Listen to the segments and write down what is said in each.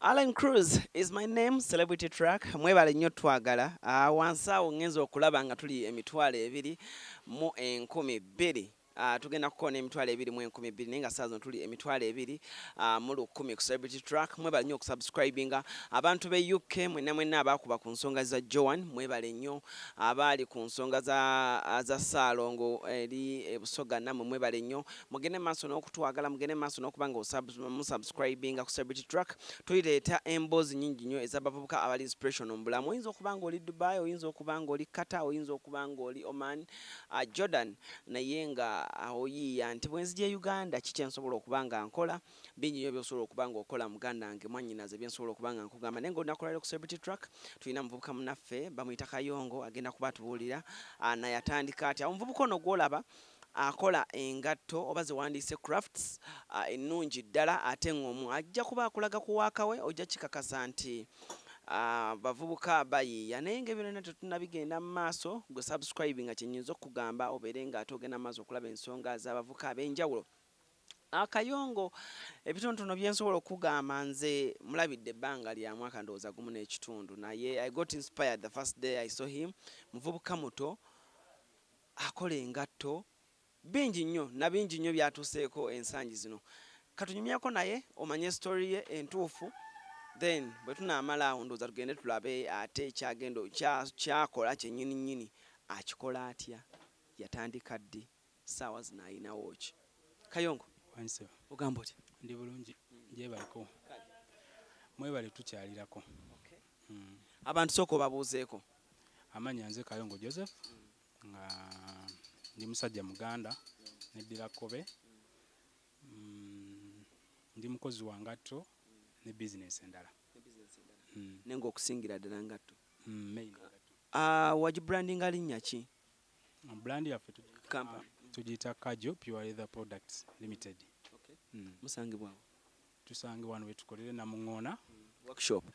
Alan Cruz is my name, celebrity track. Mwebale nnyo twagala. Wansi awo ngenza okulaba nga tuli emitwalo ebiri mu enkumi bbiri. Tugenda kukoona emitwalo ebiri mu enkumi bbiri naye nga saa zino tuli emitwalo ebiri mu lukumi ku celebrity track. Mwebale nnyo okusubscribinga. Abantu b'e UK mwenna abaakuba ku nsonga za Joan, mwebale nnyo. Abaali ku nsonga za Ssaalongo eri ebusoga nammwe mwebale nnyo. Mugende maaso n'okutwagala, mugende maaso n'okuba nga musubscribinga ku celebrity track. Tulireeta emboozi nnyingi nnyo ez'abavubuka abali inspiration mu bulamu. Oyinza okuba ng'oli Dubai, oyinza okuba ng'oli Qatar, oyinza okuba ng'oli Oman, Jordan, naye nga oyiiya nti bwe nzija e Uganda kiki nsobola okuba nga nkola. Bingi nnyo by'osobola okuba ng'okola muganda wange mwannyinaze bye nsobola okuba nga nkugamba. Naye ng'olunaku lwaleero ku celebrity track tulina muvubuka munnaffe bamuyita Kayongo agenda kuba atubuulira naye atandika atya. Omuvubuka ono gw'olaba akola engatto oba ze wandiise crafts ennungi ddala ate ng'omu ajja kuba akulaga ku waaka we ojja kikakasa nti bavubuka bayiiya naye ng'ebyonna tetunnabigenda mu maaso gwe subscribe nga kyennyinza okugamba obeere ng'ate ogenda mu maaso okulaba ensonga z'abavubuka ab'enjawulo. Akayongo ebitonotono bye nsobola okugamba nze mulabidde ebbanga lya mwaka ndowooza gumu n'ekitundu naye I got inspired the first day I saw him. Muvubuka muto akola engatto bingi nnyo na bingi nnyo byatuuseeko ensangi zino. Katunyumyako naye omanye story ye entuufu then bwe tunaamala awo ndowooza tugende tulabe ate kyakola kyennyini nnyini akikola atya, yatandika ddi, ssaawa zino ayinawo ki. Kayongo ogamba otya? Ndi bulungi gyebaliko mwebale tukyalirako. Abantu sooka obabuuzeeko. Amanya nze Kayongo Joseph nga ndi musajja Muganda neddira Kobe. Ndi mukozi wa ngatto ne bizinesi endala. Naye ng'okusingira ddala ngatto. Main wagibrandinga linnya ki? Brand yaffe tugiyita Kajo Pure Leather Products Limited. Musangibwa Tusange wano we tukolere na Muŋŋoona workshop.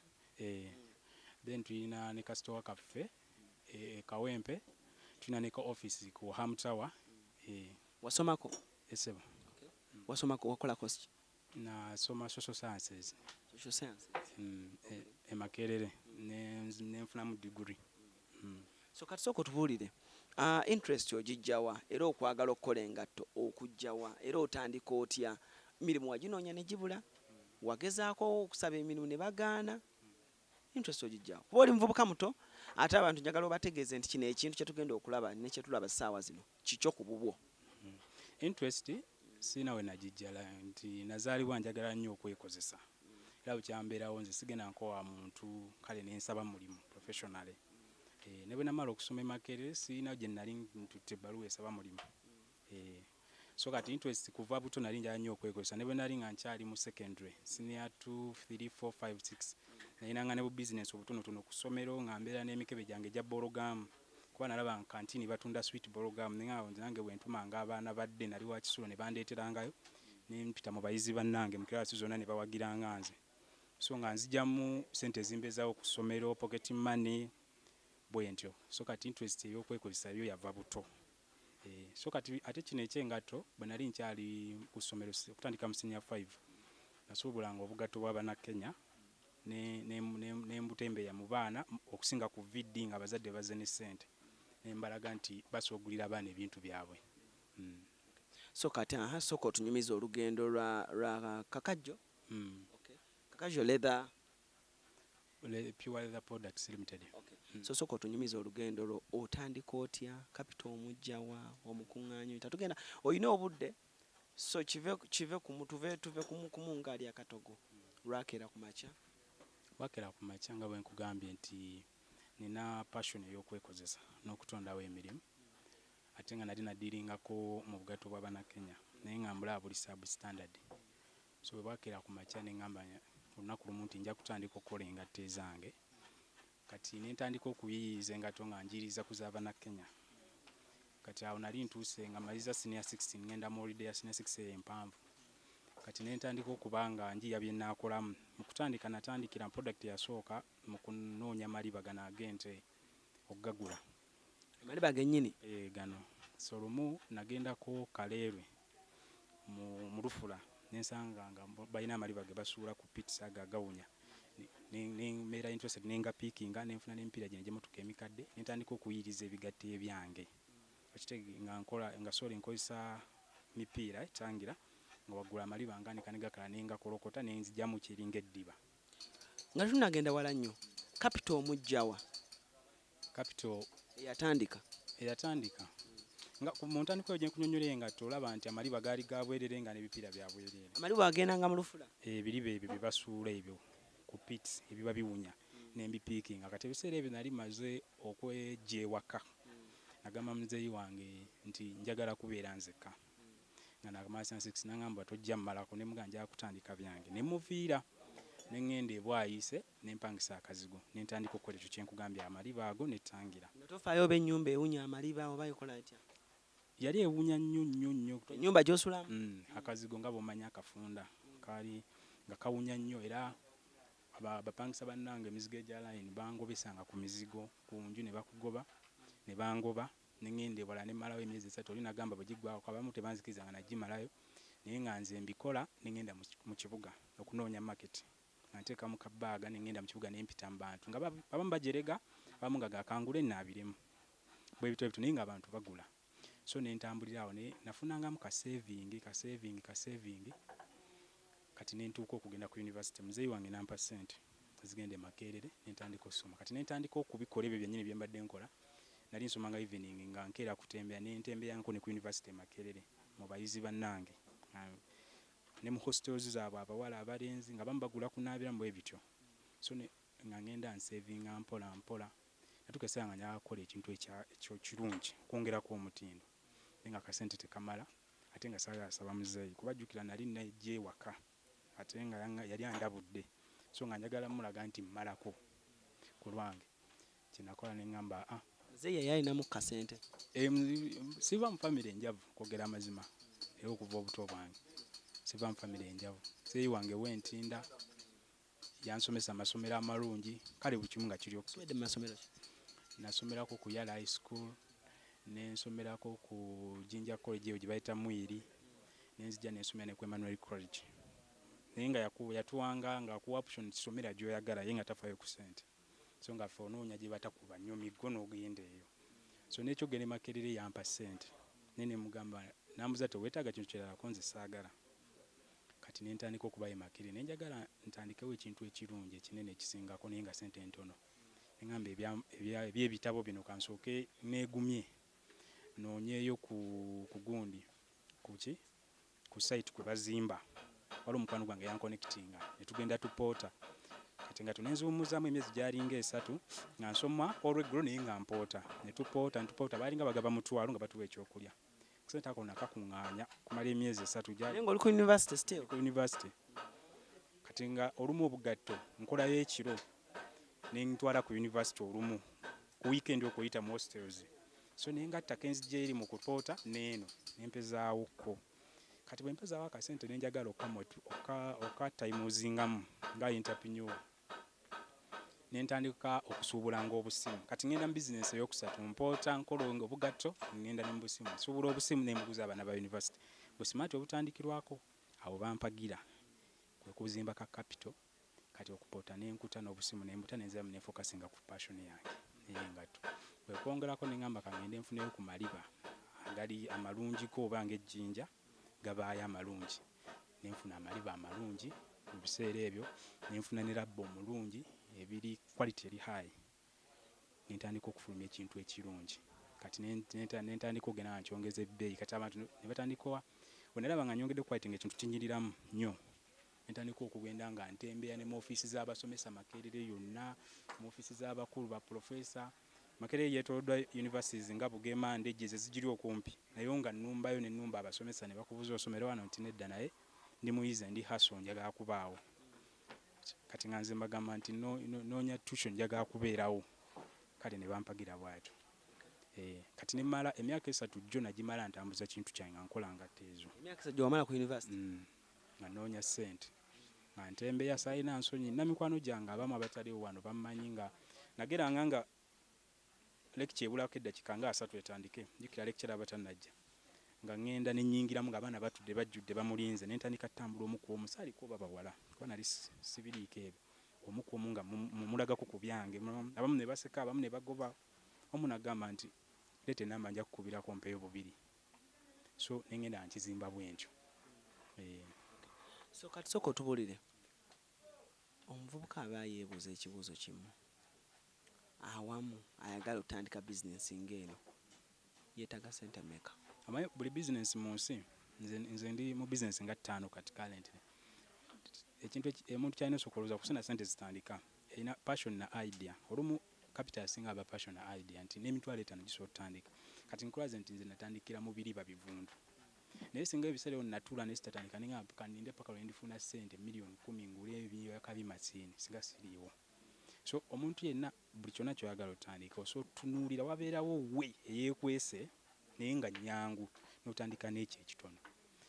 Then tulina ne kasitowa kaffe Kawempe, tulina ne ka office ku Ham Tower. Wasomako? Esebo. Wasomako wakolako ki? Nasoma social sciences. Social sciences. E Makerere nenfunamu degree. So kati sooka otubuulire interest ogijjawa era okwagala okukola engatto okujjawa era otandika otya? Mirimu waginoonya ne gibula? Wagezaako okusaba emirimu ne bagaana? Interest ogijjawa kuba oli muvubuka muto ate abantu njagala obategeeze nti kino ekintu kye tugenda okulaba ne kye tulaba ssaawa zino kikyo ku bubwo. Interest siina we nagijjala nti nazaalibwa njagala nnyo okwekozesa era bukyambeerawo nze sigenda nkowa muntu kale nensaba mulimu professionally. Ne bwe namala okusoma e Makerere siina gye nali ntutte ebbaluwa esaba mulimu. So kati interest kuva buto nali njala nnyo okwekozesa ne bwe nali nga nkyali mu secondary senior 2 3 4 5 6 nalinanga ne bu business obutonotono ku ssomero nga mbeera n'emikebe gyange gya bologamu kuba nalaba nga kantini batunda sweet bologamu nange bwe ntumanga abaana badde nali wa Kisulo ne bandeeterangayo ne mpita mu bayizi bannange mu kirasi zonna ne bawagiranga nze. So nga nzijjamu ssente ezimbeezaawo ku ssomero pocket money bwe ntyo. So kati interest ey'okwekozesa byo yava buto. So kati ate kino ekyengatto bwe nali nkyali ku ssomero okutandika mu senior 5 nasuubulanga obugatto bw'Abannakenya ne mbutembeeya mu baana okusinga ku viddi nga abazadde bazze ne ssente ne mbalaga nti basoogulira abaana ebintu byabwe. So kati sooka otunyumiza olugendo lwa Kakajo. Kakajo Leather Pure Leather Products Limited. So sooka otunyumiza olugendo lwo otandika otya, capital omugjawa, omukuŋŋaanyo tatugenda olina obudde so kive tuve ku mungaali akatogo lwakeera ku makya. Wakeera ku makya nga bwe nkugambye nti nina passion ey'okwekozesa n'okutondawo emirimu ate nga nali nadiringako mu bugatto bw'Abannakenya naye nga mbulaba buli sub standard. So bwe bwakeera ku makya ne ngamba olunaku lumu nti nja kutandika okukola engatto ezange. Kati ne ntandika okuyiyiza engatto nga njiriza ku z'Abannakenya. Kati awo nali ntuuse nga maliza senior 16 ngenda mu holiday ya senior 6 empanvu. Kati ne ntandika okuba nga njiya bye nnaakolamu. Mu kutandika natandikira product yasooka mu kunoonya maliba gano ag'ente okugagula. Maliba gennyini? Gano. So lumu nagendako Kaleerwe mu Lufula nensanga nga balina amaliba ge basuula ku pits agawunya nembeera interested nenga piikinga nenfuna n'emipiira gino gyemotoka emikadde nentandika okuyiriza ebigatto ebyange nga nkozesa mipiira etangira nga waggula amaliba nga nekanigakala nengakolokota nenzijjamu kiringa eddiba. Nga tunagenda wala nnyo, capital omujjawa capital eyatandika nga mu ntandikwa gye nkunyonyola engatto olaba nti amaliba gaali ga bwerere nga n'ebipiira bya bwerere. Amaliba agendanga mu lufula ebiriba ebyo bye basuula ebyo ku pits ebiba biwunya nembipiikinga. Kati ebiseera ebyo nali maze okwejja ewaka nagamba muzeeyi wange nti njagala kubeera nzekka nga nakamasa 6 nangamba tojja mmalako nemuga njagala kutandika byange nemuviira nengenda ebwayise nempangisa akazigo nentandika okukola ekyo kyenkugambye amaliba ago netangira. Tofaayo oba ennyumba ewunya amaliba oba ekola atya? Yali ewunya nnyo ennyumba gy'osulamu. Akazigo nga bw'omanyi akafunda kaali nga kawunya nnyo era abapangisa bannange emizigo egya line bangobesanga ku mizigo ku nju ne bakugoba ne bangoba nengenda ewala nemalawo emyezi 3 oli nagamba bwegiggwako abamu tebanzikirizanga nagimalayo naye nga nze mbikola nengenda mu kibuga okunoonya market nteeka mu kabaaga nengenda mu kibuga nempita mu bantu nga abamu bajerega abamu nga gakangule naabiremu bwebito ebito naye nga abantu bagula. So nentambulira awo nafunangamu ka saving kati nentuuka okugenda ku university. Muzeeyi wange nampa ssente zigende Makerere nentandika okusoma. Kati nentandika okubikola ebyo byennyini bye mbadde nkola. Nali nsomanga evening nga nkeera kutembea nentembeyanko ne ku university Makerere mu bayizi bannange ne mu hostels zaabwe abawala abalenzi nga bambagula kunaabiramu bwe bityo. So nga ngenda nsavinga mpola natuuka essaawa nga njagala kukola ekintu ekyo kirungi kwongerako omutindo nga akasente tekamala ate nga saasaba muzeeyi kubajjukira nali najja ewaka ate nga yali andabudde so nga njagala mulaga nti mmalako ku lwange kyenakola neŋŋamba muzeeyi yali alinamu kasente. Siva mu famire enjavu kwogera amazima era okuva obuto bwange siva mu famire enjavu. Muzeeyi wange wentinda yansomesa amasomero amalungi kale buli kimu nga kiri Swede masomero nasomerako ku Yala High School nensomerako ku Jinja College eyo gye bayita Mwiri nenzija nensomera ne ku Emmanuel College naye nga yatuwanga nga ku option kisomera gy'oyagala ye nga tafaayo ku ssente so nga ffe onoonya gye batakuba nnyo miggo n'ogenda eyo. So n'ekyo gende Makerere yampa ssente naye nemugamba nambuza teweetaaga kintu kirala ko nze saagala. Kati nentandika okubayo Makerere nenjagala ntandikewo ekintu ekirungi ekinene ekisingako naye nga ssente ntono. Neŋŋamba ebyebitabo bino kansooke neegumye noonyeeyo ku gundi ku site kwe bazimba wali omukwano gwange yankonekitinga netugenda tupoota kati nga tunenziwumuzaamu emyezi gyalinga 3 nga nsoma olweggulo naye nga mpoota netupoota baalinga bagaba mutwalo nga batuwa ekyokulya kusente ako nakakuŋŋaanya kumala emyezi 3 naye nga oli ku university still? Ku university kati nga olumu obugatto nkolayo ekiro nentwala ku university olumu ku weekend okuyita mu hostels so nengatta kenzija eri mu kupoota neeno nempezaawokko. Kati bwe mpezaawo akasente nenjagala okatayimuzingamu nga entrepreneur nentandika okusuubulanga obusimu. Kati ngenda mu bizinesi eyokusatu mpoota nkola obugatto ngenda ne mu busimu suubula obusimu nembuguza abaana ba university busimaati obutandikirwako abo bampagira kwe kuzimba ka capital. Kati okupoota nenkuta n'obusimu nembuta nenziramu nefokasinga ku passion yange ey'engatto. Bwe kwongerako neŋŋamba kangende nfuneyo ku maliba agali amalungiko oba ng'ejjinja gabaayo amalungi nenfuna amaliba amalungi mu biseera ebyo nenfuna ne labba omulungi ebiri quality eri high nentandika okufulumya ekintu ekirungi. Kati nentandika ogenda nga nkyongeza ebbeeyi kati abantu ne batandika bwenalaba nga nyongedde quality ng'ekintu kinyiriramu nnyo nentandika okugenda nga ntembeya ne mu ofiisi z'abasomesa Makerere yonna mu ofiisi z'abakulu ba professor. Makerere yeetooloddwa universities nga Bugemande ze zigiri okumpi naye nga nnumbayo ne nnumba abasomesa ne bakubuza osomero wano nti nedda naye ndi muyize ndi haso njagala kubaawo. Kati nga nze mbagamba nti noonya tuition njagala kubeerawo kale ne bampagira bwatyo. Kati nemala emyaka 3 jjo nagimala ntambuza kintu kyange nga nkola ngatte ezo. Emyaka 3 wamala ku university? Nga noonya ssente nga ntembeya saalina nsonyi namikwano gyange abamu abataliwo wano bammanyi nga nageranga nga lecture ebulako eddakiika nga 3 etandike jjukira lecture abatannajja nga ngenda ne nnyingiramu ng'abaana batudde bajjudde bamulinze ne ntandika ttambula omu ku omu saaliko oba bawala kuba nali sibiriiko ebyo omu ku omu nga mulagako ku byange abamu ne baseka abamu ne bagoba omu n'agamba nti leeta enamba nja kukubirako mpeeyo bubiri so ne ngenda nkizimba bwentyo. So kati sooka otubulire omuvubuka aba yeebuuza ekibuuzo kimu awamu ayagala otandika bizinensi ng'eno yeetaaga ssente mmeka? Amanyi buli bizinensi mu nsi nze ndi mu bizinensi nga 5 kati currently. Ekintu omuntu kyalina osokolooza kusina ssente zitandika erina passion na idea olumu capital singa aba passion na idea nti n'emitwalo 5 gisobola otandika kati nkulaze nti nze natandikira mu biriba bivundu naye singa ebiseera ebyo natuula ne sitatandika ninga kaninde paka lwe ndifuna ssente milioni 10 ngule ebiyakabi masini singa siriiwo. So omuntu yenna buli kyonna kyoyagala otandika so tunuulira wabeerawo we eyeekwese naye nga nnyangu n'otandika n'ekyo ekitono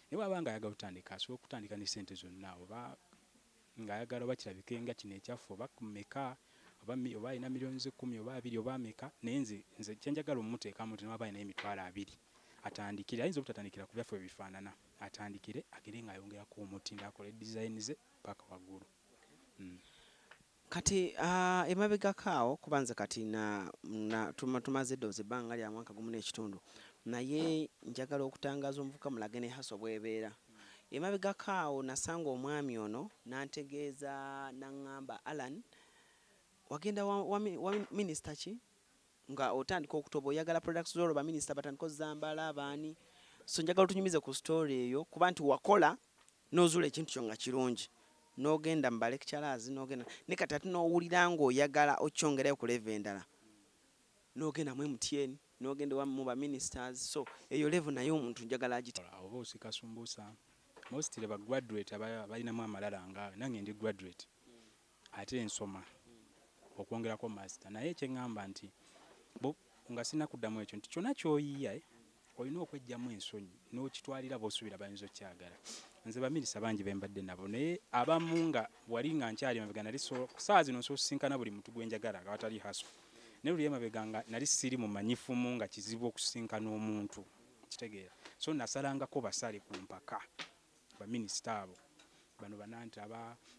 naye bw'aba nga ayagala otandika asobola okutandika ne ssente zonna oba ng'ayagala oba kirabike nga kino ekyaffe oba kumeka oba alina miliyoni 10 oba 2 oba ameka naye nze kyenjagala omumuteekamu nti n'aba alina emitwalo 2 atandikire ayinza obutatandikira ku byaffe bifaanana atandikire agere ng'ayongerako omutindo akole design ze paka waggulu. Kati emabegako awo kuba nze kati tumaze ddoozi ebbanga lya mwaka gumu n'ekitundu naye njagala okutangaaza omuvuka mulage ne haso bw'ebeera. Emabegako awo nasanga omwami ono n'antegeeza n'aŋŋamba Alan wagenda wa minisita ki nga otandika okutoba oyagala products z'olwo ba minisita batandika ozambala abaani so njagala otunyumize ku story eyo kuba nti wakola n'ozuula ekintu kyo nga kirungi n'ogenda mu balecturers n'ogenda ne kati ate n'owulira ng'oyagala okyongerayo ku level endala n'ogenda mu MTN n'ogenda mu ba ministers so eyo level nayo omuntu njagala agita oba osikasumbuusa mostly ba graduate balinamu amalala nga nange ndi graduate ate ensoma okwongerako master naye kyeŋŋamba nti nga sina kuddamu ekyo nti kyonna kyoyiya olina okwejjamu ensonyi n'okitwalira b'osuubira bayinza okyagala. Nze baminisita bangi bembadde nabo naye abamu nga wali nga nkyali mabega nali saa zino nsosinkana buli muntu gwenjagala nga watali haso naye luli emabega nga nali siri mumanyifumu nga kizibu okusinkana omuntu kitegeera so nasalangako basale ku mpaka baminisita abo bano bananti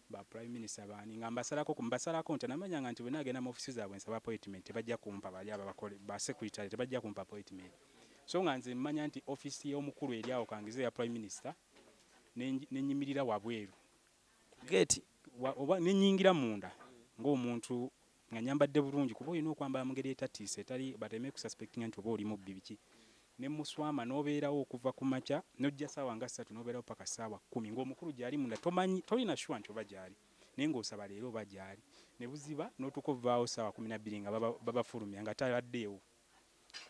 ba prime minister baani nga mbasalako nti namanyanga nti bwe nagenda mu ofisi zaabwe nsaba appointment tebajja kumpa bali abakole ba secretary tebajja kumpa appointment so nga nze mmanya nti ofisi y'omukulu eri awo kangize ya prime minister nenyimirira wabweru gate oba nenyingira munda ng'omuntu nga nyambadde bulungi kuba olina okwambala mu ngeri etatiisa etali bateme ku suspecting nti oba oli mubbi biki ne muswama n'obeerawo okuva ku makya n'ojja ssaawa nga 3 n'obeerawo paka ssaawa 10 ng'omukulu gyali munda tomanyi tolina sure nti oba gyali naye ng'osaba leero oba gyali ne buziba n'otuuka ovaawo ssaawa 12 nga babafulumya nga taladdeewo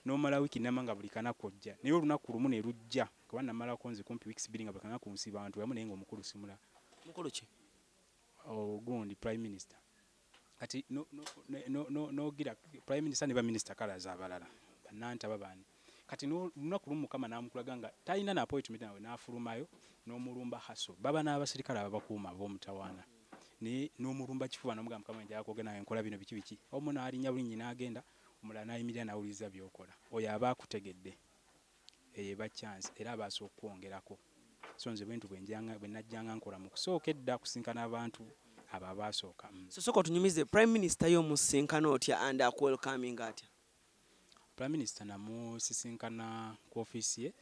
n'omala wiiki namanga buli kanaku ojja naye olunaku lumu ne lujja kuba namalako nze kumpi weeks 2 nga buli kanaku nsiba abantu bamu naye ng'omukulu simula mukulu ki ogundi prime minister kati nogira prime minister ne ba minister kalaza abalala bananta babani kati lunaku lumu Mukama n'amukulaga nga talina na appointment nawe n'afulumayo n'omulumba haso baba n'abasirikale abakuuma ab'omutawaana n'omulumba kifuba n'omugamba Mukama njagala kwogera nawe nkola bino biki omu n'alinnya bulinyi n'agenda omulala n'ayimirira n'awuliriza by'okola oyo aba akutegedde eba chance era abaasa okwongerako so nze bwentu bwe najjanga nkola mu kusooka edda kusinkana abantu abo abaasooka so soko tunyumize prime minister y'omusinkana otya and welcoming atya prime minister namusisinkana ku office ye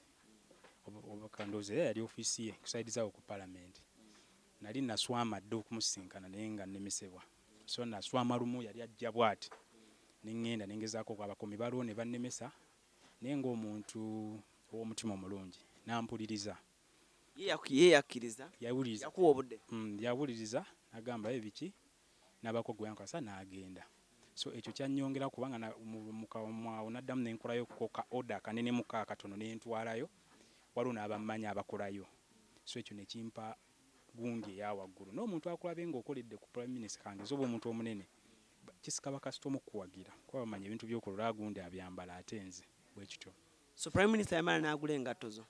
obakandoze yali office ye kusaidiza ku parliament nali naswama ddo okumusinkana naye nga nemesebwa so naswama lumu yali ajja bwati nengenda nengezaako abakomi baliwo ne bannemesa naye ng'omuntu ow'omutima omulungi nampuliriza ye yakkiriza yawuliriza yakuwa obudde yawuliriza agamba ebiki n'abakogo yankasa n'agenda so ekyo kyannyongera kubanga mukawamwawo naddamu nenkolayo kukoka order kanene muka katono nentwalayo waliwo n'abamanya abakolayo so ekyo nekimpa gundi eyawaggulu n'omuntu akulabe ng'okoledde ku prime minister kange zoba omuntu omunene kisika bakasita omukuwagira kuba bamanya ebintu by'okola gundi abyambala ate nze bwekityo so prime minister yamala n'agula engatto zo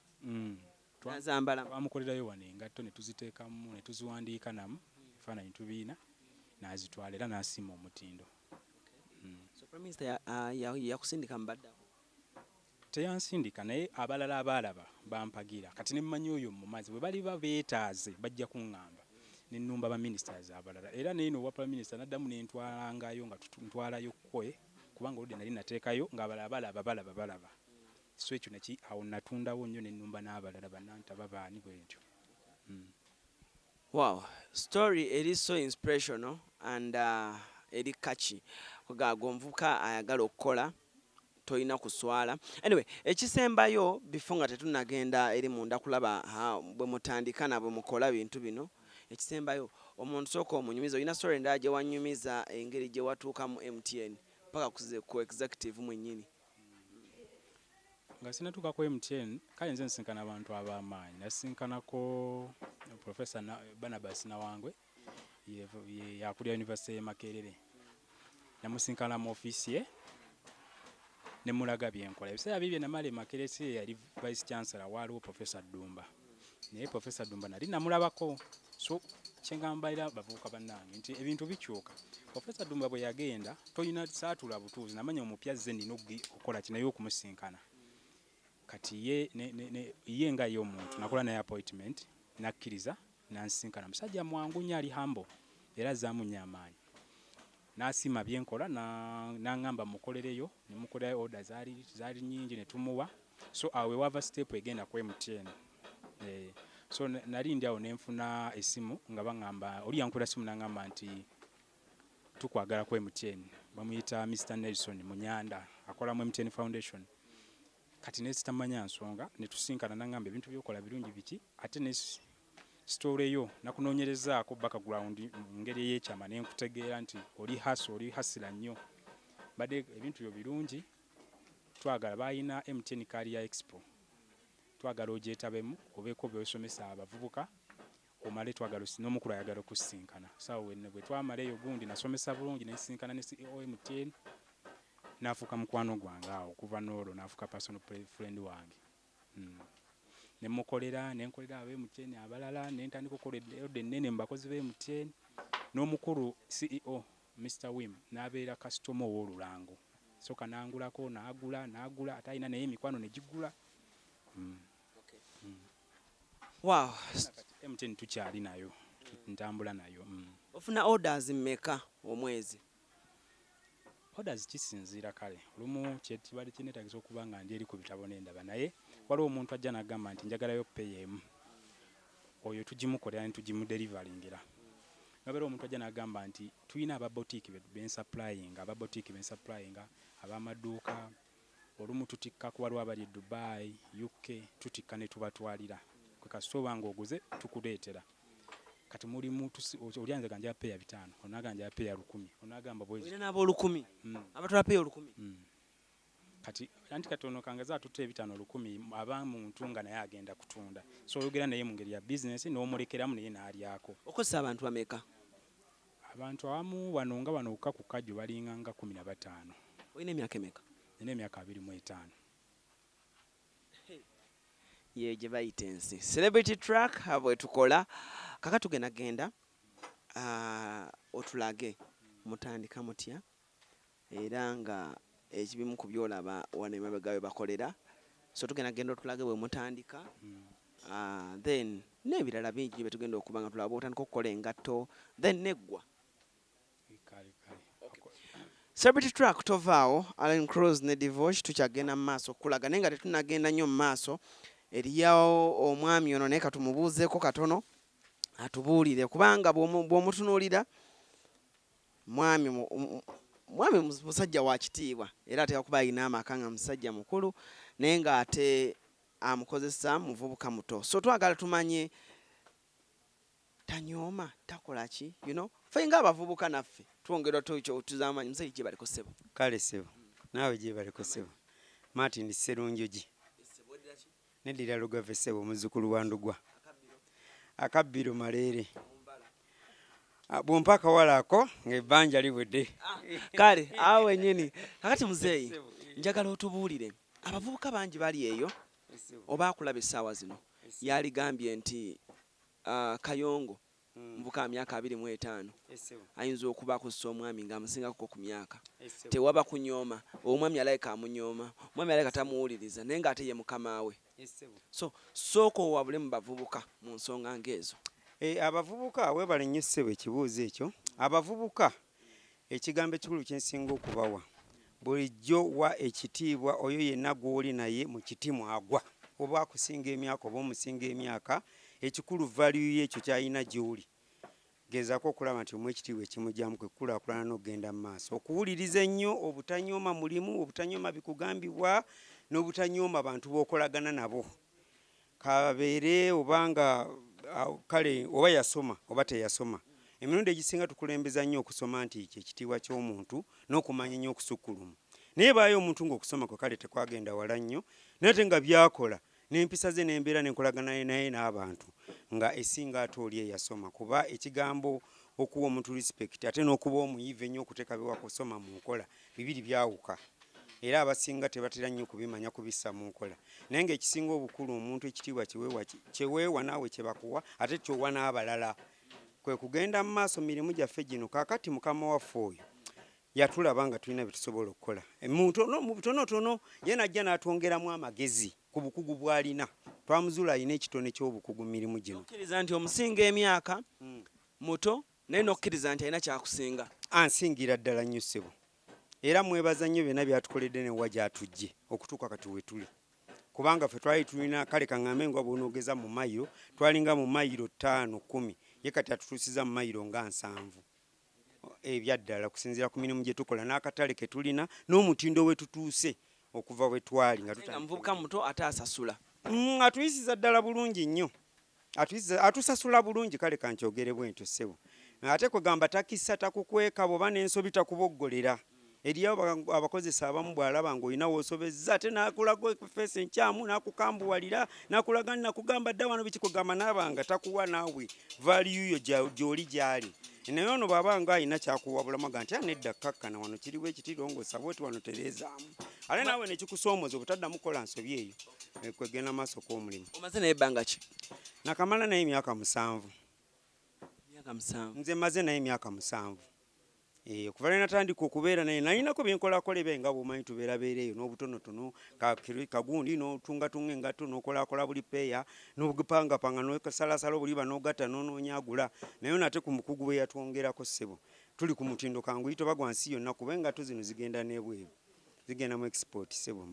nazambala twamukolerayo wano engatto ne tuziteekamu ne tuziwandiika namu efaananyi tubiina n'azitwala era n'asiima omutindo. So prime minister yakusindika mbadde teyansindika naye abalala abalaba bampagira kati nemmanyi oyo mu maazi bwe bali beetaaze bajja kuŋŋamba nennumba baministers abalala era neeno owa prime minister naddamu nentwalangayo nga ntwalayo kwe kubanga oludde nali nateekayo ng'abalala balaba so ekyo neki awo natundawo nnyo nennumba n'abalala bannantaba baani bwentyo. Wow, story eri so inspirational and eri catchy. Kugaga omuvubuka ayagala okukola toyina kuswala. Anyway, ekisembayo before nga tetunagenda eri munda kulaba bwe mutandika na bwe mukola bintu bino. Ekisembayo omuntu soko omunyumiza oyina story ndala gye wanyumiza engeri gye watuuka mu MTN paka ku executive mwennyini. Nga sinatuuka ku MTN kale nze nsinkana abantu ab'amaanyi nasinkanako Professor Barnabas Nawangwe yakulira University y'e Makerere namusinkana mu office ye ne mulaga byenkola ebiseera bibye namale Makerere si yali vice chancellor waliwo Professor Dumba naye Professor Dumba nali namulabako so kyengambalira bavubuka bannange nti ebintu bikyuka. Professor Dumba bwe yagenda toyina saatula butuuzi namanya omupya ze nina okukola kinayo okumusinkana kati ye nga ye omuntu nakola naye appointment nakkiriza nansinkana musajja mwangu nnyo ali humble era zaamunya amaanyi n'asiima byenkola n'angamba mukolereyo ne mukolerayo order zaali nnyingi ne tumuwa so awe wava step egenda ku MTN. So nali ndi awo nenfuna esimu nga baŋŋamba oli yankuira simu n'aŋŋamba nti tukwagala ku MTN bamuyita Mr. Nelson Munyanda akola mu MTN Foundation kati nesitamanya nsonga ne tusinkana n'aŋŋamba ebintu byokola birungi biki ate ne story yo nakunoonyerezaako background ngeri y'ekyama ne nkutegeera nti oli hasira nnyo badde ebintu byo birungi twagala bayina MTN Career Expo twagala ogyetabemu obeeko byosomesa abavubuka omale twagala n'omukulu ayagala okusinkana sawa wenne bwe twamala eyo gundi nasomesa bulungi nesinkana ne CEO MTN nafuuka mukwano gwange awo okuva n'olwo nafuuka personal friend wange nemukolera nenkolera abe MTN abalala nentandika okukola order ennene mu bakozi be MTN n'omukulu CEO Mr. Wim n'abeera customer ow'olulango soka nangulako n'agula ate alina naye emikwano ne gigula. Wow, MTN tukyali nayo ntambula nayo. Ofuna orders mmeka omwezi? Orders kisinziira kale lumu kyetibali kinetagisa okuba nga ndi eri ku bitabo n'endaba naye waliwo omuntu ajja n'agamba nti njagalayo pay emu oyo tugimukolera ne tugimudelivalingira. Ngabeera omuntu ajja n'agamba nti tulina ababotiki bensupplyinga ab'amaduuka olumu tutikka ku waliwo abali Dubai UK tutikka ne tubatwalira kwe kasooba ng'oguze tukuleetera kati mulimu olyanze ganja peya 5 onaganja peya 10 onagamba bwezi olina nabo 10 abatwala peya 10 kati anti katono kangaza tutte 5 10 aba muntu nga naye agenda kutunda so oyogera naye mu ngeri ya business n'omulekeramu naye n'alyako. Okosa abantu ameka? Abantu abamu wano nga wano ku kajjo balinga nga 15. Olina emyaka emeka? Nina emyaka 25. Ye gye bayita ensi celebrity track bwe tukola kaka tugenda otulage mutandika mutya era nga ekibimu ku byolaba wano emabega we bakolera so tugenda otulage bwe mutandika then n'ebirala bingi bye tugenda okuba nga tulaba otandika okukola engatto then neggwa. Celebrity track tovaawo Allen Cruz ne Divosh tukyagenda mu maaso okulaga naye nga tetunagenda nnyo mu maaso eriyawo omwami ono naye katumubuuzeeko katono atubuulire kubanga bw'omutunuulira mwami musajja wa kitiibwa era ateeka kuba alina amaka nga musajja mukulu naye ng'ate amukozesa muvubuka muto so twagala tumanye tanyooma takola ki ffe ng'abavubuka naffe twongera tuzamanyi musajja gye baliko ssebo kale ssebo naawe gye baliko ssebo Martin Sserunjogi neddira Lugave ssebo omuzzukulu wa Ndugwa akabbiro maleere bw'ompa akawalaako ng'ebbanja libudde kale awo wennyini kakati muzeeyi njagala otubuulire abavubuka bangi bali eyo oba akulaba essaawa zino yaligambye nti Kayongo mvuka myaka 25 Essebo. ayinza okuba akussa omwami ng'amusingako ku myaka Essebo. tewaba kunyooma omwami alayika amunyooma omwami alayika tamuwuliriza naye ng'ate ye mukama we Essebo. so sooka owabule mu bavubuka mu nsonga ng'ezo. Abavubuka weebale nnyo ssebo ekibuuzo ekyo. Abavubuka ekigambo ekikulu kye nsinga okubawa bulijjo wa ekitiibwa oyo yenna gw'oli naye mu kiti mwagwa oba akusinga emyaka oba omusinga emyaka ekikulu value y'ekyo ky'alina gy'oli. Gezaako okulaba nti omu ekitiibwa ekimugyamu kwe kukulaakulana n'okugenda mu maaso okuwuliriza ennyo obutanyooma mulimu obutanyooma bikugambibwa n'obutanyooma bantu b'okolagana nabo kabeere obanga kale oba yasoma oba teyasoma. Emirundi egisinga tukulembeza nnyo okusoma nti ekitiibwa ky'omuntu n'okumanya ennyo okusukkuluma naye baayo omuntu ng'okusoma kwe kale tekwagenda wala nnyo naye ate nga byakola n'empisa ze n'embeera n'enkolagana naye n'abantu nga esinga ate oli eyasoma kuba ekigambo okuwa omuntu respect ate n'okuba omuyivu ennyo okuteeka bewakusoma mu nkola bibiri byawuka era abasinga tebatera nnyo kubimanya kubissa mu nkola naye ng'ekisinga obukulu omuntu ekitiibwa kyeweewa naawe kyebakuwa ate kyowa n'abalala kwe kugenda mu maaso mirimu gyaffe gino kaakati mukama waffe oyo yatulaba nga tulina byetusobola okukola mu butonotono ye najja n'atwongeramu amagezi ku bukugu bw'alina twamuzuula alina ekitone ky'obukugu mirimu gino. Okkiriza nti omusinga emyaka muto naye n'okkiriza nti alina kyakusinga. Ansingira ddala nnyo ssebo era mwebaza nnyo byonna byatukoledde newa gyatujje okutuuka kati we tuli kubanga ffe twali tulina kale kaŋŋambe nga bw'onoogeza mu mayiro twalinga mu mayiro 5-10 ye kati atutuusiza mu mayiro nga 7 ebyaddala kusinziira ku mirimu gye tukola n'akatale ke tulina n'omutindo we tutuuse okuva we twali nga muvubuka muto ate asasula atuyisiza ddala bulungi nnyo atusasula bulungi kale kankyogere bwentyo ssebo ate kwegamba takisa takukweka bwoba n'ensobi takuboggolera eriyo abakozesa abamu bw'alaba ng'olina w'osobezza ate n'akulaga feesi enkyamu n'akukambuwalira n'akulaga nakugamba dda wano bikikugamba n'abanga takuwa naawe value yo gy'oli gy'ali naye ono bw'aba nga alina kyakuwa bulamaga nti anedda kkakkana wano kiriwo ekitirongosa bwoti wano tereezaamu ate naawe nekikusoomooza obutaddamu kukola nsobi eyo kwegenda maaso k'omulimu. Omaze naye ebbanga ki? Nakamala naye emyaka 7. Nze maze naye emyaka 7 okuva lwe natandika okubeera naye nalinako byenkolakola nga bw'omanyi tubeerabeera eyo n'obutonotono kagundi n'otungatunga engato n'okolakola buli peeya n'obupangapanga n'osalasala obuliba n'ogatta n'onoonyagula naye nate ku mukugu bwe yatwongerako ssebo tuli ku mutindo kanguyi toba gwa nsi yonna kuba engato zino zigenda n'ebweru zigenda mu export ssebo.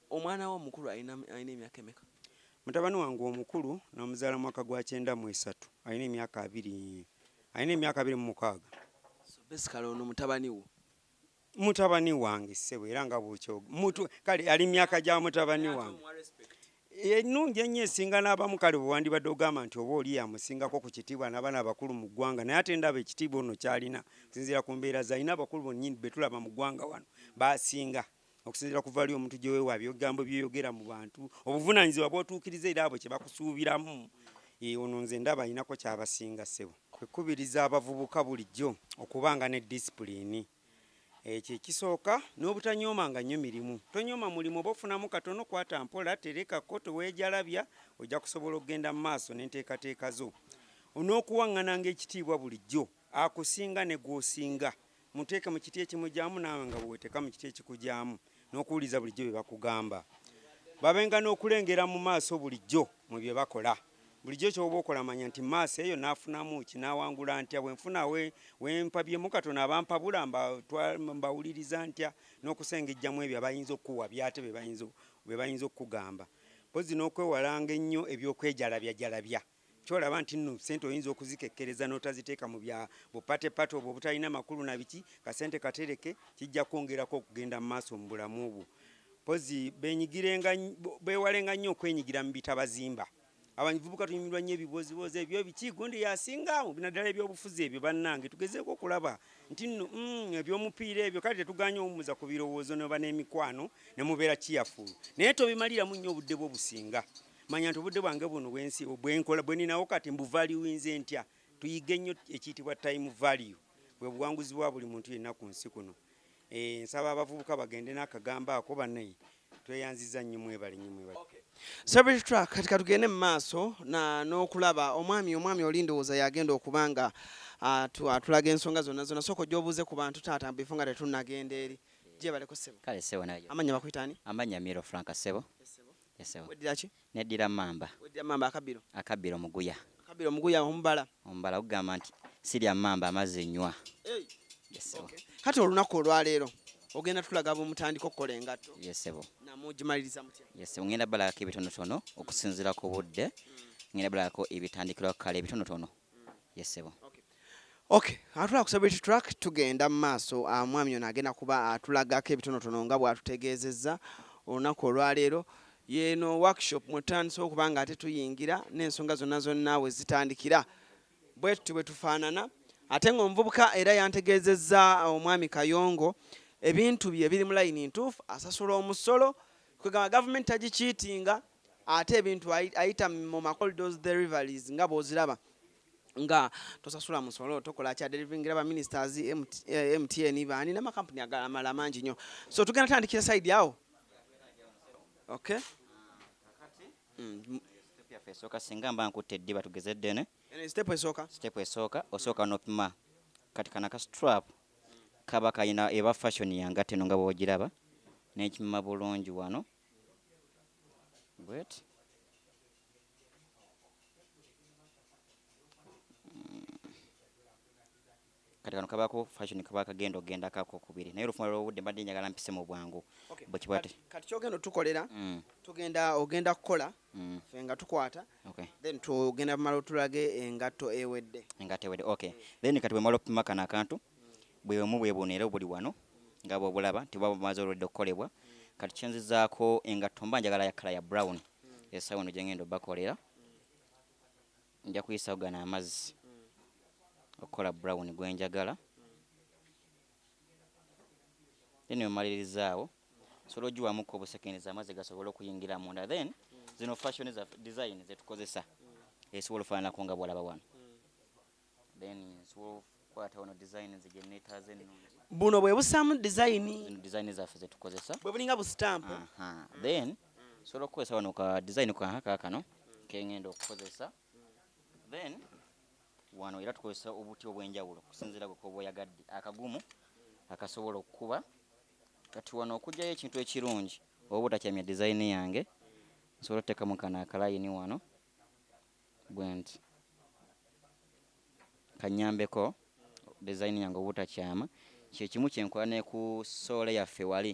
Omwana wo omukulu alina emyaka emeka? Mutabani wange omukulu namuzaala mwaka gwa 93 alina emyaka 26. So basically ono mutabani wo? Mutabani wange ssebo era nga bw'okyoga kale ali myaka gya mutabani wange ennungi ennyo esinga n'abamu kale bwe wandibadde ogamba nti oba oli yamusingako ku kitiibwa n'abaana abakulu mu ggwanga naye ate ndaba ekitiibwa ono kyalina okusinziira ku mbeera zalina abakulu bonnyini be tulaba mu ggwanga wano basinga okusinziira ku vali omuntu gye weewa byogambo byeyogera mu bantu obuvunaanyizibwa bw'otuukiriza era abo kye bakusuubiramu ono nze ndaba alinako kyabasinga ssebo. Kwekubiriza abavubuka bulijjo okubanga ne disipulini ekyo ekisooka n'obutanyoomanga nnyo mirimu tonyooma mulimu oba ofunamu katono kwata mpola terekako teweejalabya ojja kusobola okugenda mu maaso n'enteekateeka zo on'okuwaŋŋananga ekitiibwa bulijjo akusinga ne gw'osinga muteeke mu kiti ekimugyamu naawe nga bweweteeka mu kiti ekikugyamu n'okuwuliza bulijjo bye bakugamba babenga n'okulengera mu maaso bulijjo mu bye bakola bulijjo ky'oba okola manya nti maaso eyo n'afunamu ki n'awangula ntya bwenfuna wempabyemu katono abampabula mbawuliriza ntya n'okusengejjamu ebyo abayinza okukuwa byate be bayinza okukugamba mpozi n'okwewalanga ennyo ebyokwejalabyajalabya kyolaba nti nno sente oyinza okuzikekkereza n'otaziteeka mu bya bupatepate obwo obutalina makulu na biki kasente katereke kijja kwongerako okugenda mu maaso mu bulamu obwo mpozi beewalenga nnyo okwenyigira mu bitabazimba abavubuka tunyumirwa nnyo ebibozibozi ebyo biki gundi yasingamu binaddala ebyobufuzi ebyo bannange tugezeeko okulaba nti nno ebyomupiira ebyo kale tetuganya omumuza ku birowoozo noba n'emikwano ne mubeera kiyafulu naye tobimaliramu nnyo obudde bwo businga manya nti obudde bwange buno bwensi bwenkola bwe ninawo kati mbuvaliwinze ntya tuyige nnyo ekiyitibwa time value bwe buwanguzi bwa buli muntu yenna ku nsi kuno nsaba abavubuka bagende n'akagamba ako bannaye tweyanziza nnyo mwebale nnyo mwebale. Celebrity track katika tugende mu maaso n'okulaba omwami olindowooza yagenda okubanga atulaga ensonga zonna sooka gy'obuuze ku bantu taata before nga tetunnagenda eri gyebaleko ssebo kale ssebo nayo amanya bakuyita ani amanya Miro Frank ssebo ssebo weddira ki neddira mamba akabbiro omuguya omubala kugamba nti sirya mamba amazzi nywa ssebo kati olunaku olwaleero ogenda tulaga ab'omutandika okukola engatto ssebo namugimaliriza mutya ssebo ngenda balako ebitonotono okusinziira ku budde ngenda balako ebitandikiro kale ebitonotono ssebo Okay, atula ku Celebrity Track tugenda mu maaso mwami ono agenda kuba atulagako ebitonotono nga bw'atutegeezezza olunaku olwaleero yeeno workshop mwetutandise okuba nga ate tuyingira n'ensonga zonna we zitandikira bwe tuti bwe tufaanana ate ng'omuvubuka era yantegeezezza omwami Kayongo ebintu bye biri mu layini ntuufu asasula omusolo kwegamba gavumenti tagikiitinga ate ebintu ayita mu corridors deliveries nga bw'oziraba nga tosasula musolo tokola kya delivering aba ministers MTN bani n'amakampuni agamala mangi nnyo so tugenda tandikira side yawo okay step ya fesoka singa mba nkutte eddiba tugezedde ne step esooka osooka n'opima kati kana ka strap kaba kayina eba fashion yangatte no nga bw'ogiraba n'ekimima bulungi wano bwet kati kano kabako fashion kabaka gendo genda kako kubiri naye olufuna lw'obudde mbadde njagala mpise mu bwangu bwe kibate kati kyogenda tukolera ogenda kukola ffe nga tukwata then tugenda bumala otulage engatto ewedde okay then kati bwemala opima kano akantu bwemu bwebonera obuli wano nga bw'obulaba nti bwaba bumaze olwedde okukolebwa kati kyenzizaako engatto mba njagala ya kala ya brown esa wano gye ngenda obakolera nja kuyisawo gano amazzi okukola brown gwenjagala then omalirizaawo sobola ogiwamuko obusekeneza amazzi gasobola okuyingira munda then zino fashion za design zetukozesa esobola ofaananako nga bwolaba wano then sobola okukwata wano design zigenetaze ennungi buno bwe busaamu design zaffe zetukozesa bwe bulinga bustamp then sobola okukozesa wano ka design kakano kengenda okukozesa then wano era tukozesa obuti obw'enjawulo kusinziira ku koba oyagadde akagumu akasobola okukuba kati wano okugyayo ekintu ekirungi oba butakyamya design yange nsobola oteekamu kano akalayini wano bwenti kanyambeko design yange oba butakyama kyekimu kyenkola ne ku soole yaffe wali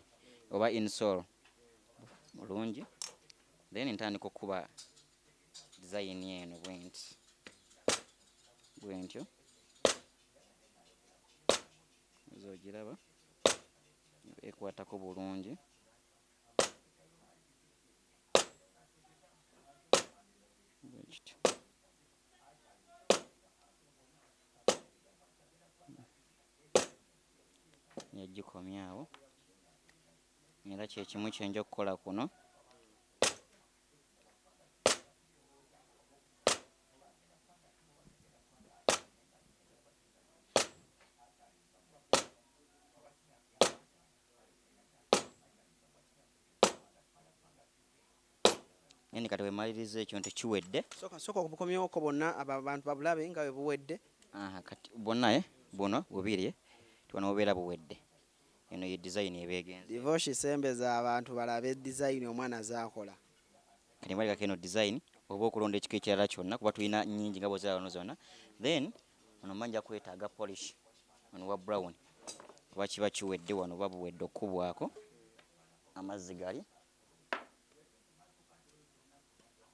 oba insole mulungi then ntandika okukuba design eno bwentyo zogiraba ekwatako bulungi bwekityo yagikomyawo era kyekimu kyenja okukola kuno yani kati wemaliriza ekyo nti kiwedde soka okubukomyewoko bonna abantu babulabe nga bwe buwedde kati bonna buno bubiri tiwano bubeera buwedde eno ye design ebeegenze divorce sembeza abantu balabe design omwana zaakola kati mbalikako eno design oba okulonda ekiko ekirala kyonna kuba tulina nnyingi nga bwozira wano zonna then ono manja kwetaaga polish ono wa brown kuba kiba kiwedde wano oba buwedde okukubwako amazzi gali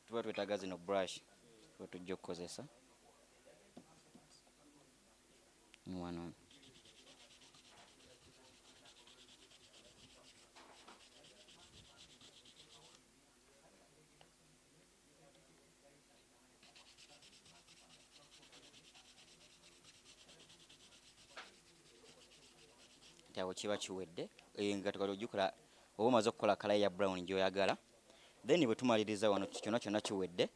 tuba twetaaga zino brush tuba tujja okukozesa wano awo kiba kiwedde nga tukali ogikola oba omaze okukola kala ya brown gy'oyagala then bwe tumaliriza wano kyonna kiwedde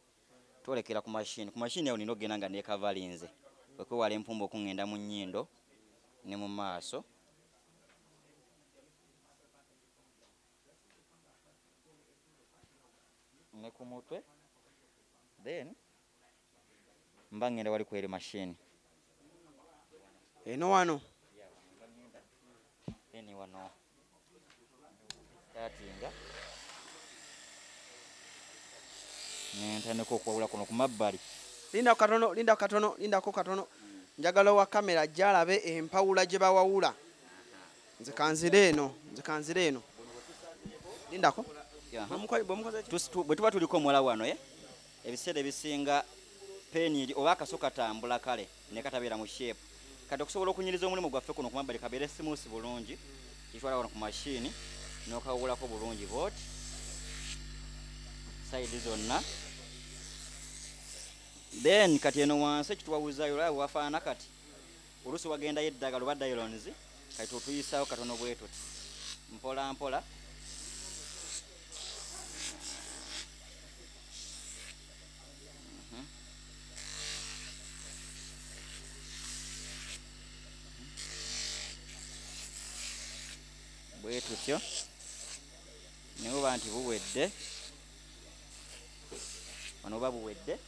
twolekera ku mashini awo nina ogenda nga neekavalinze okwewala empumba okungenda mu nnyindo ne mu maaso ne ku mutwe, then mba ngenda wali kweri machine eno wano then wano startinga nentandika okwawula kuno ku mabbali. lindako katono njagala wa kamera jalabe empawula gye bawawula. Nze kanzire eno lindako bwe tuba tuliko omuwala wano ebiseera ebisinga peni oba akaso katambula kale ne katabeera mu shape kati okusobola okunyiriza omulimu gwaffe kuno ku mabbali kabeere simuusi bulungi kitwala wano ku mashini n'okawulako bulungi booti saidi zonna. Then kati eno wansi ekituwawuzayo olaba wafaana kati oluusi wagendayo eddagala oba dayilons kati otuyisaawo katono bwe tuti mpola mpola. Bwe tutyo naye oba nti buwedde wano oba buwedde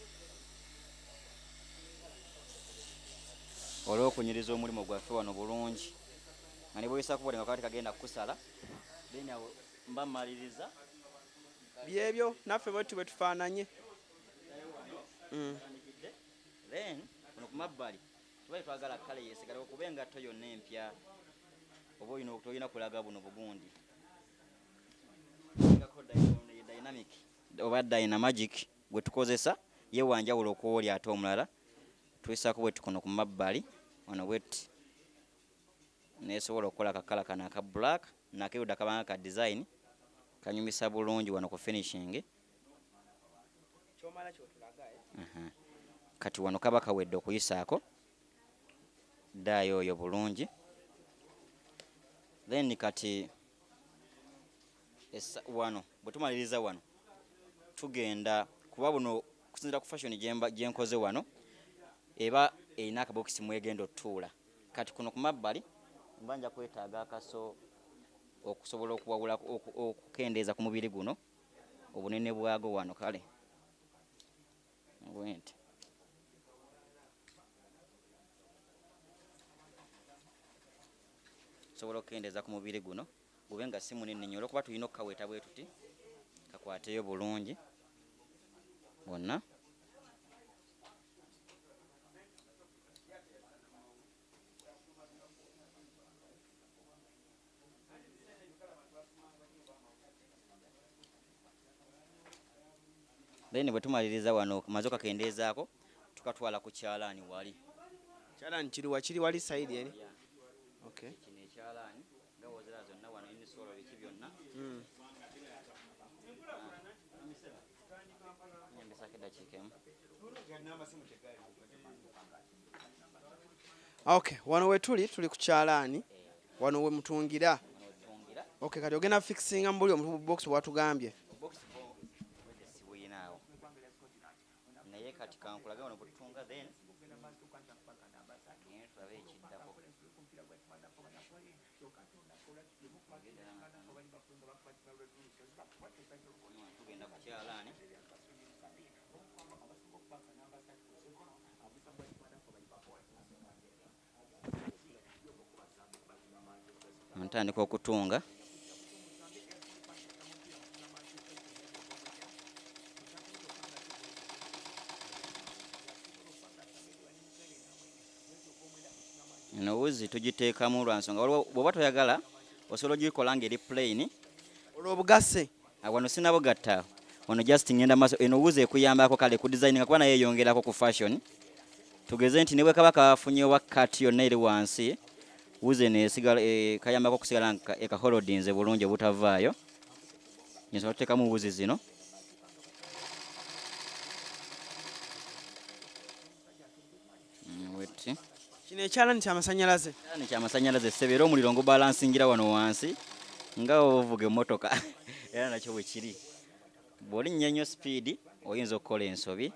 olw'okunyiriza omulimu gwaffe wano bulungi nga ne bweyisa kubole nga kakati kagenda kukusala then awo mba mmaliriza byebyo naffe bwetu bwe tufaananye. then kuno ku mabbali tubaye twagala kale yesigala okuba engatto yonna empya oba olina kulaga buno bugundi dynamic oba dynamagic bwe tukozesa ye wanjawulo okuwooli ate omulala tuyisaako bwe tukono ku mabbali wano bwetti nesobola okukola akakala kano aka black nakeyuda kabanga ka design kanyumisa bulungi wano ku finishing. Kati wano kaba kawedde okuyisaako daayo oyo bulungi. Then kati wano bwe tumaliriza wano tugenda kuba buno kusinzira ku fashion gyenkoze wano eba erina akabokisi mwegenda otuula. Kati kuno ku mabbali mba nja kwetaaga akaso okusobola okuwawula okukendeeza ku mubiri guno obunene bwago wano kale bwenti. Sobola okukendeeza ku mubiri guno gube nga si munene nnyo olwokuba tulina okukaweta bwe tuti kakwateyo bulungi bonna. Then bwe tumaliriza wano maze okakendeezaako tukatwala ku kyalaani wali. Kyalaani kiri wali side eri. Okay. Kino ekyalaani nga wozera zonna wano emisoolo biki byonna. Nyambisako eddakiika emu. Okay, wano we tuli ku kyalaani wano we mutungira. Okay, kati ogenda fixinga mbuli omu box bwatugambye. Naye kati kankulaga wano butunga then tulabe ekiddako. Tugenda ku kyalaani ntandika okutunga. Eno wuzi tugiteekamu lwa nsonga bw'oba toyagala osobola ogikola ng'eri plain olw'obugase. Wano sinabo gatta wano just ngenda maaso eno wuzi ekuyambako kale ku design nga kuba naye eyongerako ku fashion. Tugeze nti ne bwe kaba kafunye oba kati yonna eri wansi wuzi eno kayambako okusigala ekaholodinze bulungi obutavaayo. Nsobola okuteekamu wuzi zino. Kino ekyalaani ky'amasannyalaze. Ekyalaani ky'amasannyalaze ssebe era omuliro ngubalansingira wano wansi nga ovuga emmotoka era nakyo bwe kiri. Bw'olinnya nnyo speed oyinza okukola ensobi.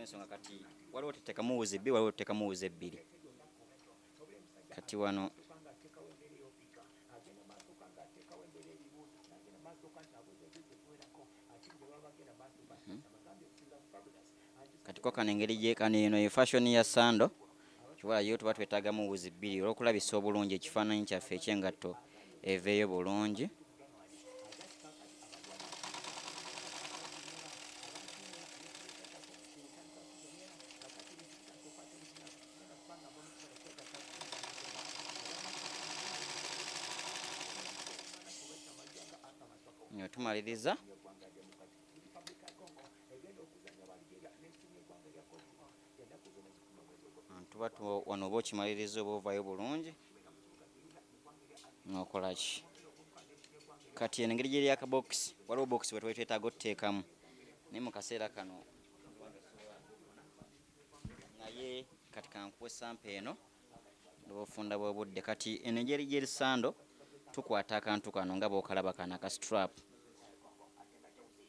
olw'ensonga kati waliwo tuteekamu wuzi bbiri waliwo tuteekamu wuzi ebbiri kati wano kati ko kano engeri gye kano eno ye fashion ya sando kiwala yo tuba twetaagamu wuzi bbiri olw'okulabisa obulungi ekifaananyi kyaffe eky'engatto eveeyo bulungi. Tumaliriza tuba wano oba okimaliriza oba ovaayo bulungi nokola ki kati eno engeri gyeri akabokisi waliwo bokisi bwe twetaaga otuteekamu naye mu kaseera kano naye kati kankuwa esampa eno ndibofunda bwobudde kati eno engeri gyeri sando tukwata akantu kano nga bwokalaba kano akastrap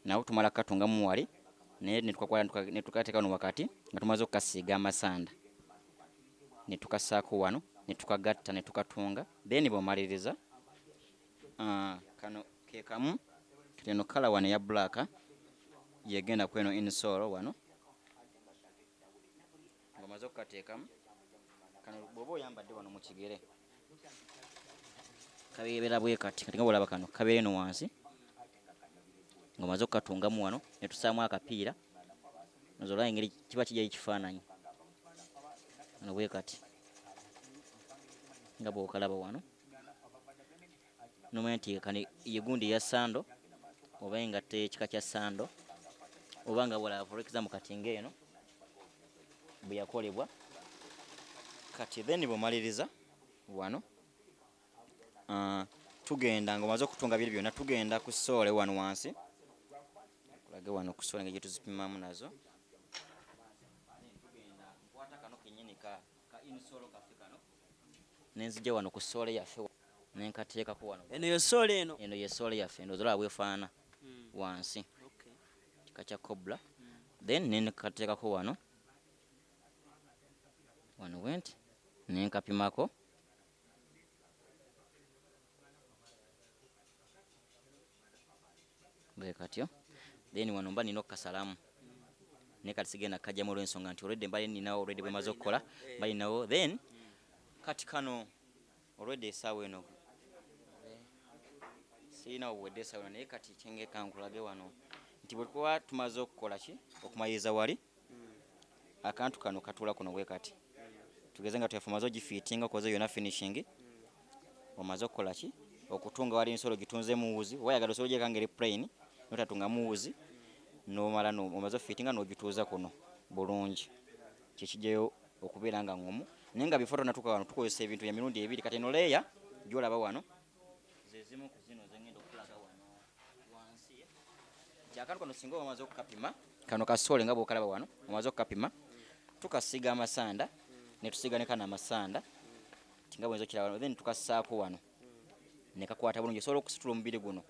nawo tumala kukatungamu wali naye netukateeka wano wakati nga tumaze okukasiiga amasanda netukasaako wano netukagatta netukatunga then bwomaliriza kano kekamu kati eno kala wano eya black yegenda kweno insolo wano ng'omaze okukateekamu kano bw'oba oyambadde wano mu kigere kabeera bwe kati nga bwolaba kano kabeera eno wansi ng'omaze okukatungamu wano netusaamu akapiira nozolaba engeri kiba kijjayo ekifaananyi wano bwe kati nga bw'okalaba wano nomanya nti kani yegundi ya sando oba engatte ekika kya sando oba nga bwolaba for example kati ng'eno bwe yakolebwa kati then bw'omaliriza wano tugenda ng'omaze okutunga biri byonna tugenda ku soole wano wansi kulage wano ku soole nga gye tuzipimamu nazo tugenda nkwata kano kennyini ka insolo kaffe kano nenzija wano ku soole yaffe nenkateekako wano eno yo soole eno ye soole yaffe ndozolaba bwefaana wansi kika kya cobra then nenkateekako wano wenti nenkapimako bwe katyo then wano mba nina okukasalamu naye kati sigenda kajjamu olw'ensonga nti olwedde mba ninawo olwedde bwemaze okukola mba ninawo then kati kano olwedde esaawa eno sirinawo bwedde esaawa eno naye kati kyengekankulage wano nti bwe tuba tumaze okukola ki okumaliriza wali akantu kano katuula kuno bwe kati tugeze nga tuyaffe omaze ogifiitinga okoze yonna finishing omaze okukola ki okutunga wali ensolo gitunzemu wuzi oba yagala osobola ogyeka ngeri plain notatungamu wuzi nomala omaze ofiitinga n'ogituuza kuno bulungi kyekijjayo okubeera nga ngomu naye nga bifo tonatuuka wano tukozesa ebintu bya mirundi ebiri kati eno leeya gyolaba wano zezimu ku zino zengenda okulaga wano wansi akantu kano singa omaze okukapima kano kasoole nga bwokalaba wano omaze okukapima tukasiiga amasanda netusiiga ne kana amasanda tinga bwenza okiraba then tukassaako wano nekakwata bulungi osobola okusitula omubiri guno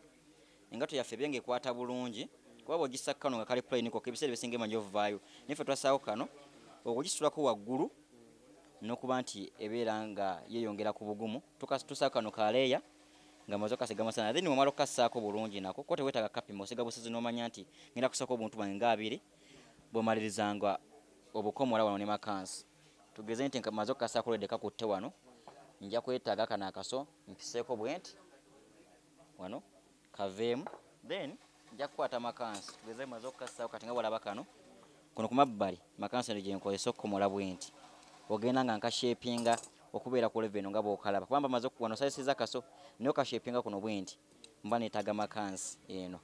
engato yaffe ebyenga ekwata bulungi kuba bwogisa kano nga kali plain koko ebiseera ebisinga emanyi ovaayo naye ffe twasaako kano okugisitulako waggulu n'okuba nti ebeera nga yeeyongera ku bugumu tusaako kano kaleeya nga maze okasiga amasanda then omala okukassaako bulungi nako ko teweetaaga kapima osiga busizi n'omanya nti ngenda kusaako obuntu bwange nga abiri bwomalirizanga obukomola wano ne makansi tugeze nti maze okukassaako lwedde kakutte wano nja kwetaaga kano akaso mpiseeko bwenti wano kaveemu then nja kukwata makansi tugeze maze okukassaako kati nga bwalaba kano kuno ku mabbali makansi eno gye nkozesa okukomola bwenti ogenda nga nkashepinga okubeera ku level eno nga bw'okalaba kubanga maze wano sayisiza akaso naye okashepinga kuno bwenti mba neetaaga makansi eno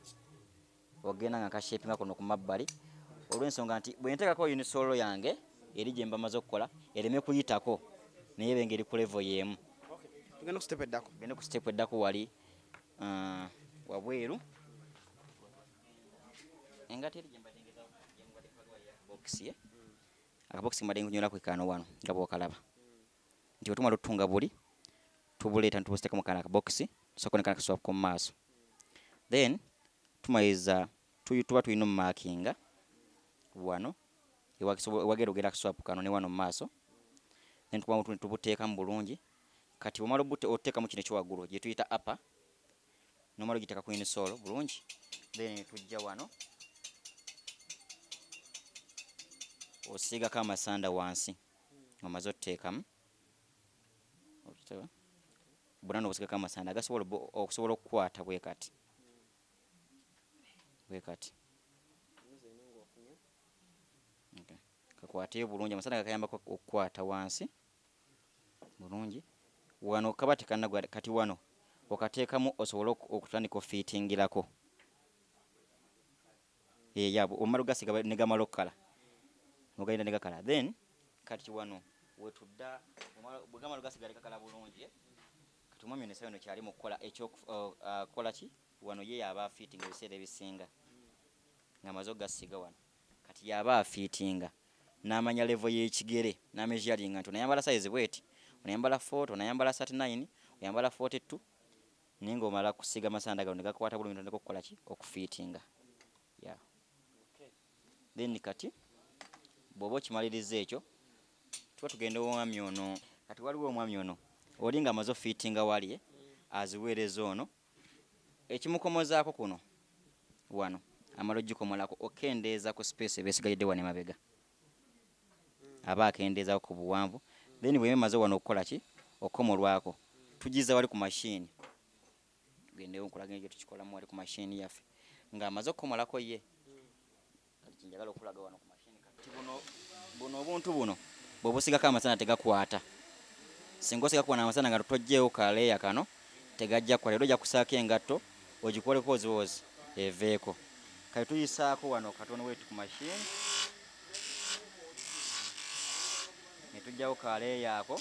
ogenda nga nkashepinga kuno ku mabbali olw'ensonga nti bwe nteekako unisolo yange eri gye mba maze okukola ereme kuyitako naye ebe ngeri ku level y'emu gende ku step eddako wali wabweru engati eri gyembadengeza bokisi akabokisi mbadde nkunyolaku ekano wano nga bwokalaba nti bwe tumala otutunga buli tubuleeta ntubusiteeka mu kana akabokisi tusooka ne kana kaswapuka mu maaso then tumaliriza tuba tulina omumakinga wano ewagera ogera swap kano ne wano mu maaso then tubuteekamu bulungi kati omala oteekamu kino ekyowaggulu gye tuyita upper nomala ogiteeka ku insole bulungi then tujja wano osiigako amasanda wansi omaze otuteekamu bonna nobusigako amasanda agasobola okusobola okukwata bwe kati kakwateyo bulungi amasanda gakayambako okukwata wansi bulungi wano kaba tekanagwa kati wano okateekamu osobola okutandika ofiitingirako yabo omala ogasiga ne gamala okukala ogenda ne gakala then kati wano wetudda bwe gamala ogasigala gakala bulungi kati omwami ono esayo kyali mu kukola ekyokukola ki wano ye yaba afiitinga ebiseera ebisinga ng'amaze ogasiga wano kati yaba afiitinga n'amanya level y'ekigere n'ameasuringa nti onayambala size bweti onayambala 40 onayambala 39 oyambala 42 naye ng'omala kusiga amasanda gano ne gakwata bulungi tandika okukola ki okufiitinga then kati bw'oba okimaliriza ekyo tuba tugenda omwami ono kati waliwo omwami ono oli nga amaze ofiitinga wali aziweereza ono ekimukomozaako kuno wano amala ogikomolako okendeeza ku space ebeesigalidde wano emabega aba akendeezako ku buwanvu then bwe bimaze wano okukola ki okomolwako tugiza wali ku mashini tugendewo nkulaga engeri tukikolamu wali ku mashini yaffe ng'amaze okukomolako ye kati kinjagala okulaga wano ku mashini kati buno obuntu buno bw'obusigako amasana tegakwata singa osigako wano amasana nga tojjeewo kaleeya kano tegajja kukwata era ojja kusaako engatto ogikoleko oziwozi eveeko kati tuyisaako wano katono wetu ku mashini ne tujjawo kaleeya ako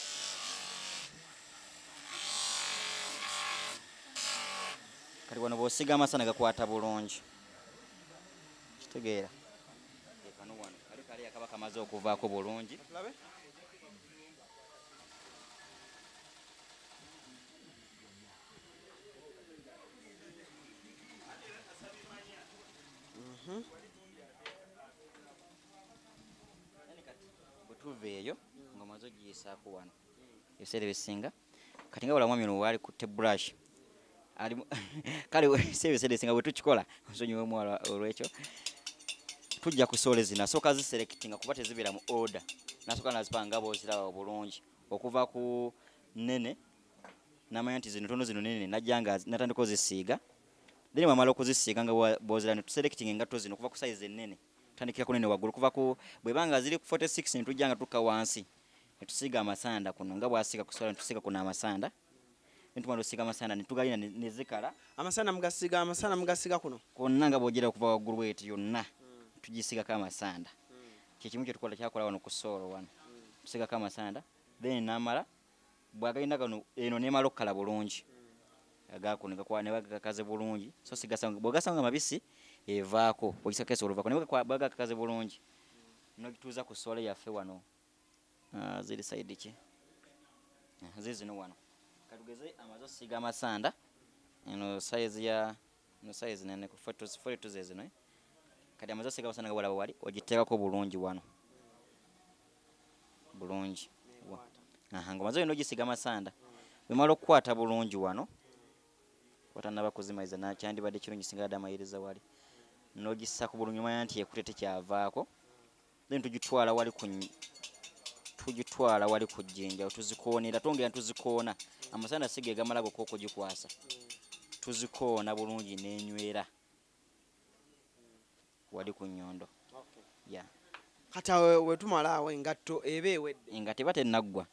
kati wano bw'osiga amasana gakwata bulungi kitegeera ekano wano kali kaleeya kaba kamaze okuvaako bulungi bwetuva eyo ng'omaze ogiyisaako wano ebiseera ebisinga kati nga bula mwami ono waali kutte brush kale ebiseera ebisinga bwe tukikola nsonyiwa omuwala olwekyo tujja kusoole zino asooka ziselectinga kuba tezibeera mu order nasooka nazipanga booziraba bulungi okuva ku nnene n'amanya nti zino tono zino nene najja nga natandika ozisiiga then wamala okuzisiiga nga boozira ne tuselectinga engatto zino okuva ku size ennene tandikira ku nene waggulu kuva ku bwebanga ziri ku 46 ne tujja nga tukka wansi ne tusiiga amasanda kuno nga bwasiiga ku sola ne tusiiga kuno amasanda ne tumala osiiga amasanda ne tugalina ne zikala amasanda mugasiga kuno konna nga bwogera okuva waggulu bweti yonna tugisiigako amasanda kyekimu kyetukola kyakola wano ku soolo wano tusiigako amasanda then namala bwagalina gano eno nemala okukala bulungi agakuno gakwala ne bagakaze bulungi so sigasanga bwogasanga mabisi evaako bwogisakesa oluvako ne bagakaze bulungi nogituuza ku soole yaffe wano ziri side ki ziri zino wano katugeze amaze osiiga amasanda eno size nene ku 42 zezino kati amaze osiiga amasanda nga bwalaba wali ogiteekako bulungi wano bulungi nga omaze olina ogisiiga amasanda bwemala okukwata bulungi wano watanaba kuzimaliza nakyandibadde kirungi singa yadde amayiriza wali nogisako bulungi omanya nti ekute tekyavaako then tugitwala wali ku jjinja tuzikoonera twongera tuzikoona amasanda sige gamala gokka okugikwasa tuzikoona bulungi n'enywera wali ku nnyondo kati wetumala awo engatto eba ewedde engatto eba tennaggwa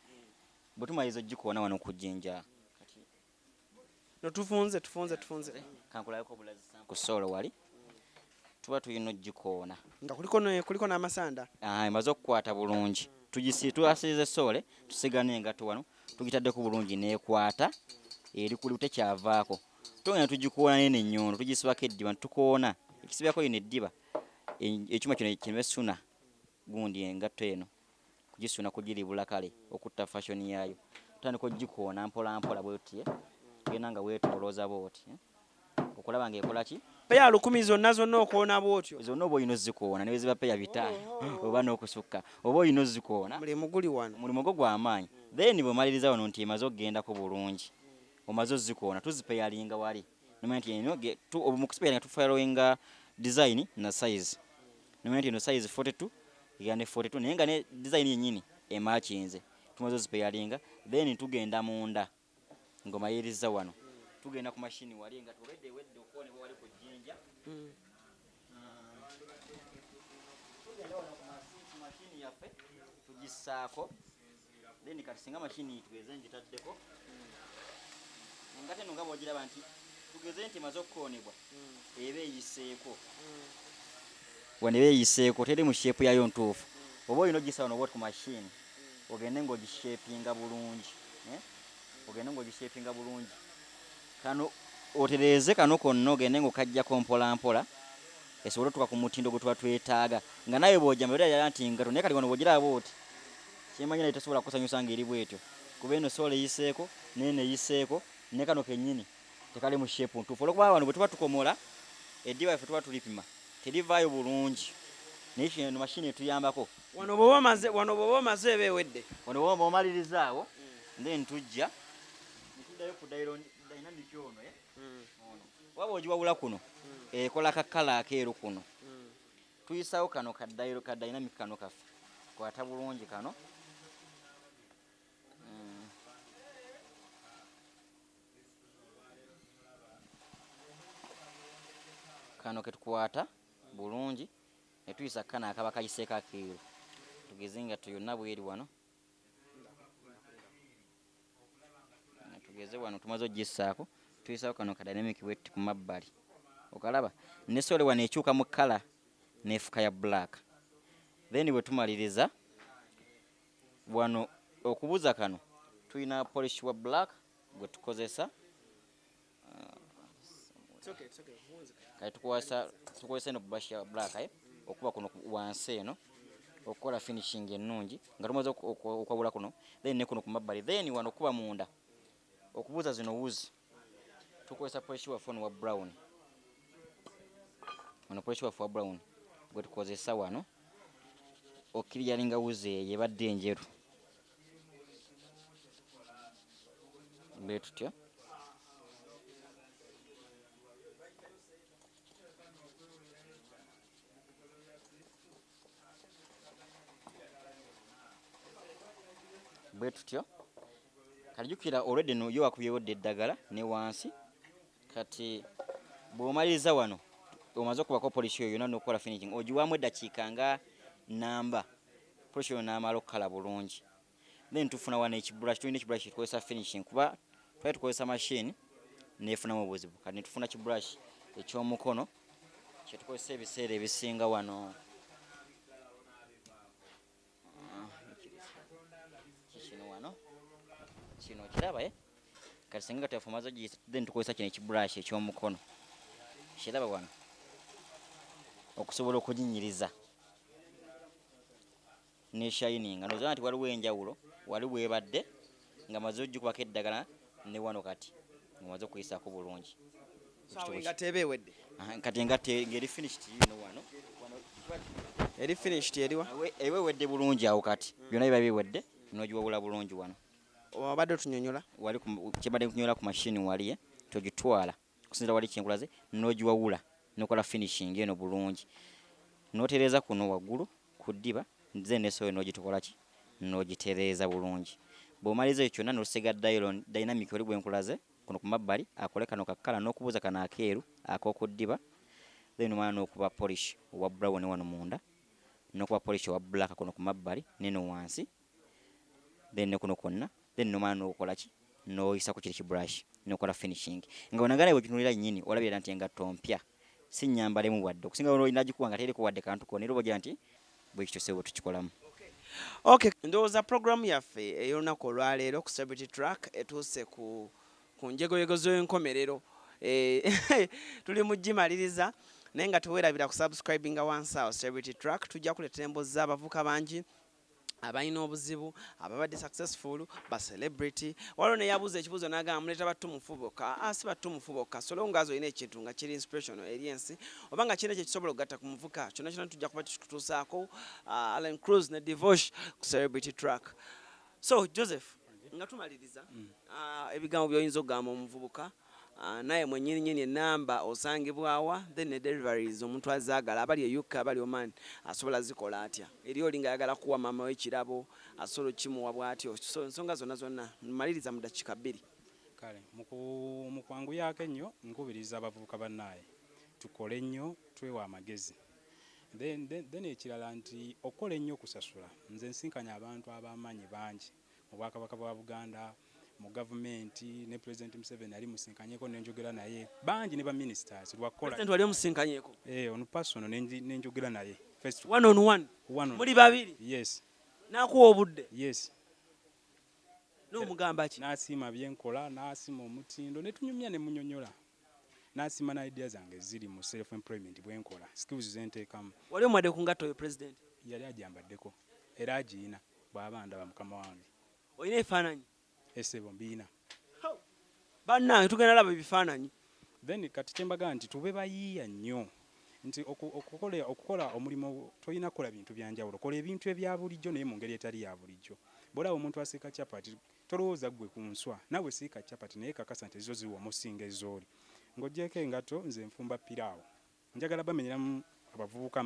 bwe tumaliza ogikoona wano ku jjinja tufunze kankulabeko obulazi ku soolo wali tuba tulina ogikoona nga kuliko n'amasanda emaze okukwata bulungi twasiize soole tusiga n'engatto wano tugitaddeko bulungi neekwata eri kuli tekyavaako tongera tugikoona nene ennyondo tugisibako eddiba ntukoona ekisibyako yino eddiba ekyuma kino kimesuna gundi engatto eno kugisuna kugiribula kale okutta fashion yaayo tutandika ogikoona mpola mpola bwetye tugenda nga weetoolooza booti okulaba nga ekola ki peya 10 zonna okoona bwotyo zonna oba olina ozikoona ne weziba peya 5 oba n'okusukka oba olina ozikoona mulimu guli wano mulimu gwo gw'amaanyi then bw'omaliriza wano nti emaze okugendako bulungi omaze ozikoona tuzipeyalinga wali nomanya nti eno mu kuzipeyalinga tufolowinga design na size nomanya nti eno size 42 egenda ne 42 naye nga ne design yennyini emakinze tumaze ozipeyalinga then tugenda munda ng'omaliriza wano tugenda ku mashini wali nga tuwedde okuone bwe wali ku jjinja tugenda wano ku mashini yaffe tugissaako then kati singa mashini tugeze ngitaddeko nga teno nga bw'ogiraba nti tugeze nti emaze okukoonebwa eba eyiseeko wano eba eyiseeko teri mu sheepu yayo ntuufu oba olina ogisawo noba oti ku mashini ogende ng'ogishepinga bulungi ogende ng'ogishepinga bulungi kano otereeze kano konna ogende ng'okajjako mpolampola esobole otuka ku mutindo gwe tuba twetaaga nga nawe bw'ojja mbere yala nti ngato naye kati wano bw'ogiraba oti kyemanyi naye tosobola kusanyusa ng'eri bwetyo kuba eno sola eyiseeko neeno eyiseeko ne kano kennyini tekali mu sheepu ntuufu olwokuba wano bwe tuba tukomola eddiba yaffe tuba tulipima terivaayo bulungi naye kino mashini etuyambako wano bw'oba omaze eba ewedde wano bw'oba omalirizaawo then tujja netuddayo ku dynamic ono waba ogiwawula kuno ekola kakala akeeru kuno tuyisaawo kano ka dynamic kano kaffe kwata bulungi kano kano ketukwata bulungi netuyisa kano akaba kayiseeko akeeru tugeze nga tuyonna bweri wano tugeze wano tumaze ogissaako tuyisaako kano ka dynamic wet ku mabbali okalaba nesole wano ekyuka mu kala nefuka ya black then bwe tumaliriza wano okubuza kano tulina polish wa black gwe tukozesa kati tukozesa eno brush ya black okuba kuno wansi eno okukola finishing ennungi nga tumaze okwawula kuno then ne kuno ku mabbali then wano okuba munda okubuza zino wuzi tukozesa polish wa phone wa brown wano polish wa wa brown gwe tukozesa wano okiriyalinga wuzi eyo ebadde enjeru bwe tutyo bwe tutyo kati jjukira already no yo wakubyewo eddagala ne wansi kati bw'omaliriza wano omaze okubako polish yo yonna n'okukola finishing ogiwamu eddakiika nga namba polish yo n'amala okukala bulungi then tufuna wano ekibrush tulina ekibrush tukozesa finishing kuba twali tukozesa machine neefunamu obuzibu kati netufuna kibrush eky'omukono kyetukozesa ebiseera ebisinga wano kino wano kino kiraba kati singa tuyafu maze ogiyisa then tukozesa kino ekibrush eky'omukono kiraba wano okusobola okuginyiriza ne shining nga nozana nti waliwo enjawulo wali bwebadde nga maze ogikubako eddagala ne wano kati nga maze okuyisaako bulungi kati engatte ngeri finished yino wano eri finished eriwa ewe wedde bulungi awo kati byonna biba biwedde n'ogiwawula bulungi wano obadde otunyonyola wali kyebadde kunyola ku mashini waliye togitwala kusinzira wali kyenkulaze n'ogiwawula nokola finishing eno bulungi notereeza kuno waggulu ku ddiba nze nesowe n'ogitukola ki n'ogitereeza bulungi bw'omaliza ekyo kyonna n'olusiga dynamic oli bwenkulaze kuno ku mabbali akole kano kakkala n'okubuuza kano akeeru ak'oku ddiba then omala n'okuba polish owa brown wano munda n'okuba polish owa black kuno ku mabbali neno wansi then ne kuno kwonna then nomala n'okola ki n'oyisa ku kiri kibrush n'okola finishing nga onagala bwe kitunulira nnyini olabira nti engatto mpya si nnyambalemu wadde okusinga olina gikuba nga teriko wadde kantu konna era obagira nti bwe kityo sebo tukikolamu. Okay, ndowooza program yaffe ey'olunaku olwaleero ku Celebrity Track etuuse ku njegoyego z'enkomerero tuli mu gimaliriza naye nga tuweerabira ku subscribinga wansi awo Celebrity Track tujja kuleetera emboozi z'abavuka bangi abalina obuzibu ababadde successful ba celebrity waliwo neyabuuza ekibuuzo n'agamba muleta battumufu bokka si battumufu bokka so long as olina ekintu nga kiri inspirational eri ensi oba nga kirina kyekisobola okugatta ku muvuka kyonna kyonna tujja kuba kitutuusaako Allen Cruz ne Divosh ku celebrity track. So Joseph nga tumaliriza ebigambo by'oyinza okugamba omuvubuka naye mwennyini enamba osangibwawa then ne deliveries omuntu azaagala abali e UK abali Oman asobola zikola atya eri oli nga ayagala kuwa maama we ekirabo asobola kimuwa bw'atyo so ensonga zonna maliriza mu dakiika 2. kale mu kwanguyako ennyo nkubiriza abavubuka bannaye tukole nnyo twewa amagezi then ekirala nti okola ennyo okusasula nze nsinkanya abantu ab'amaanyi bangi mu bwakabaka bwa Buganda mu gavumenti ne President Museveni ali musinkanyeko nenjogera naye bangi ne ba ministers lwakola President wali musinkanyeko ono personal nenjogera naye first one on one muri babiri yes nakuwa obudde yes n'omugamba ki n'asiima byenkola n'asiima omutindo ne tunyumya ne munyonyola n'asiima na idea zange ziri mu self employment bwenkola skills zenteekamu wali omwadde ku ngatto yo president yali agyambaddeko era agiina bw'aba ndaba mukama wange olina ebifaananyi esebo mbiina bannange tugenda laba ebifaananyi then kati kyembaga nti tube bayiiya nnyo nti okukola omulimu tolina kukola bintu byanjawulo kola ebintu ebya bulijjo naye mu ngeri etali ya bulijjo bwolaba omuntu asiika capati tolowooza gwe ku nswa nawe siika capati naye kakasa nti ezo ziwa omusinga ezooli ng'oggyeko engato nze nfumba piraawo njagala bamenyeramu abavubuka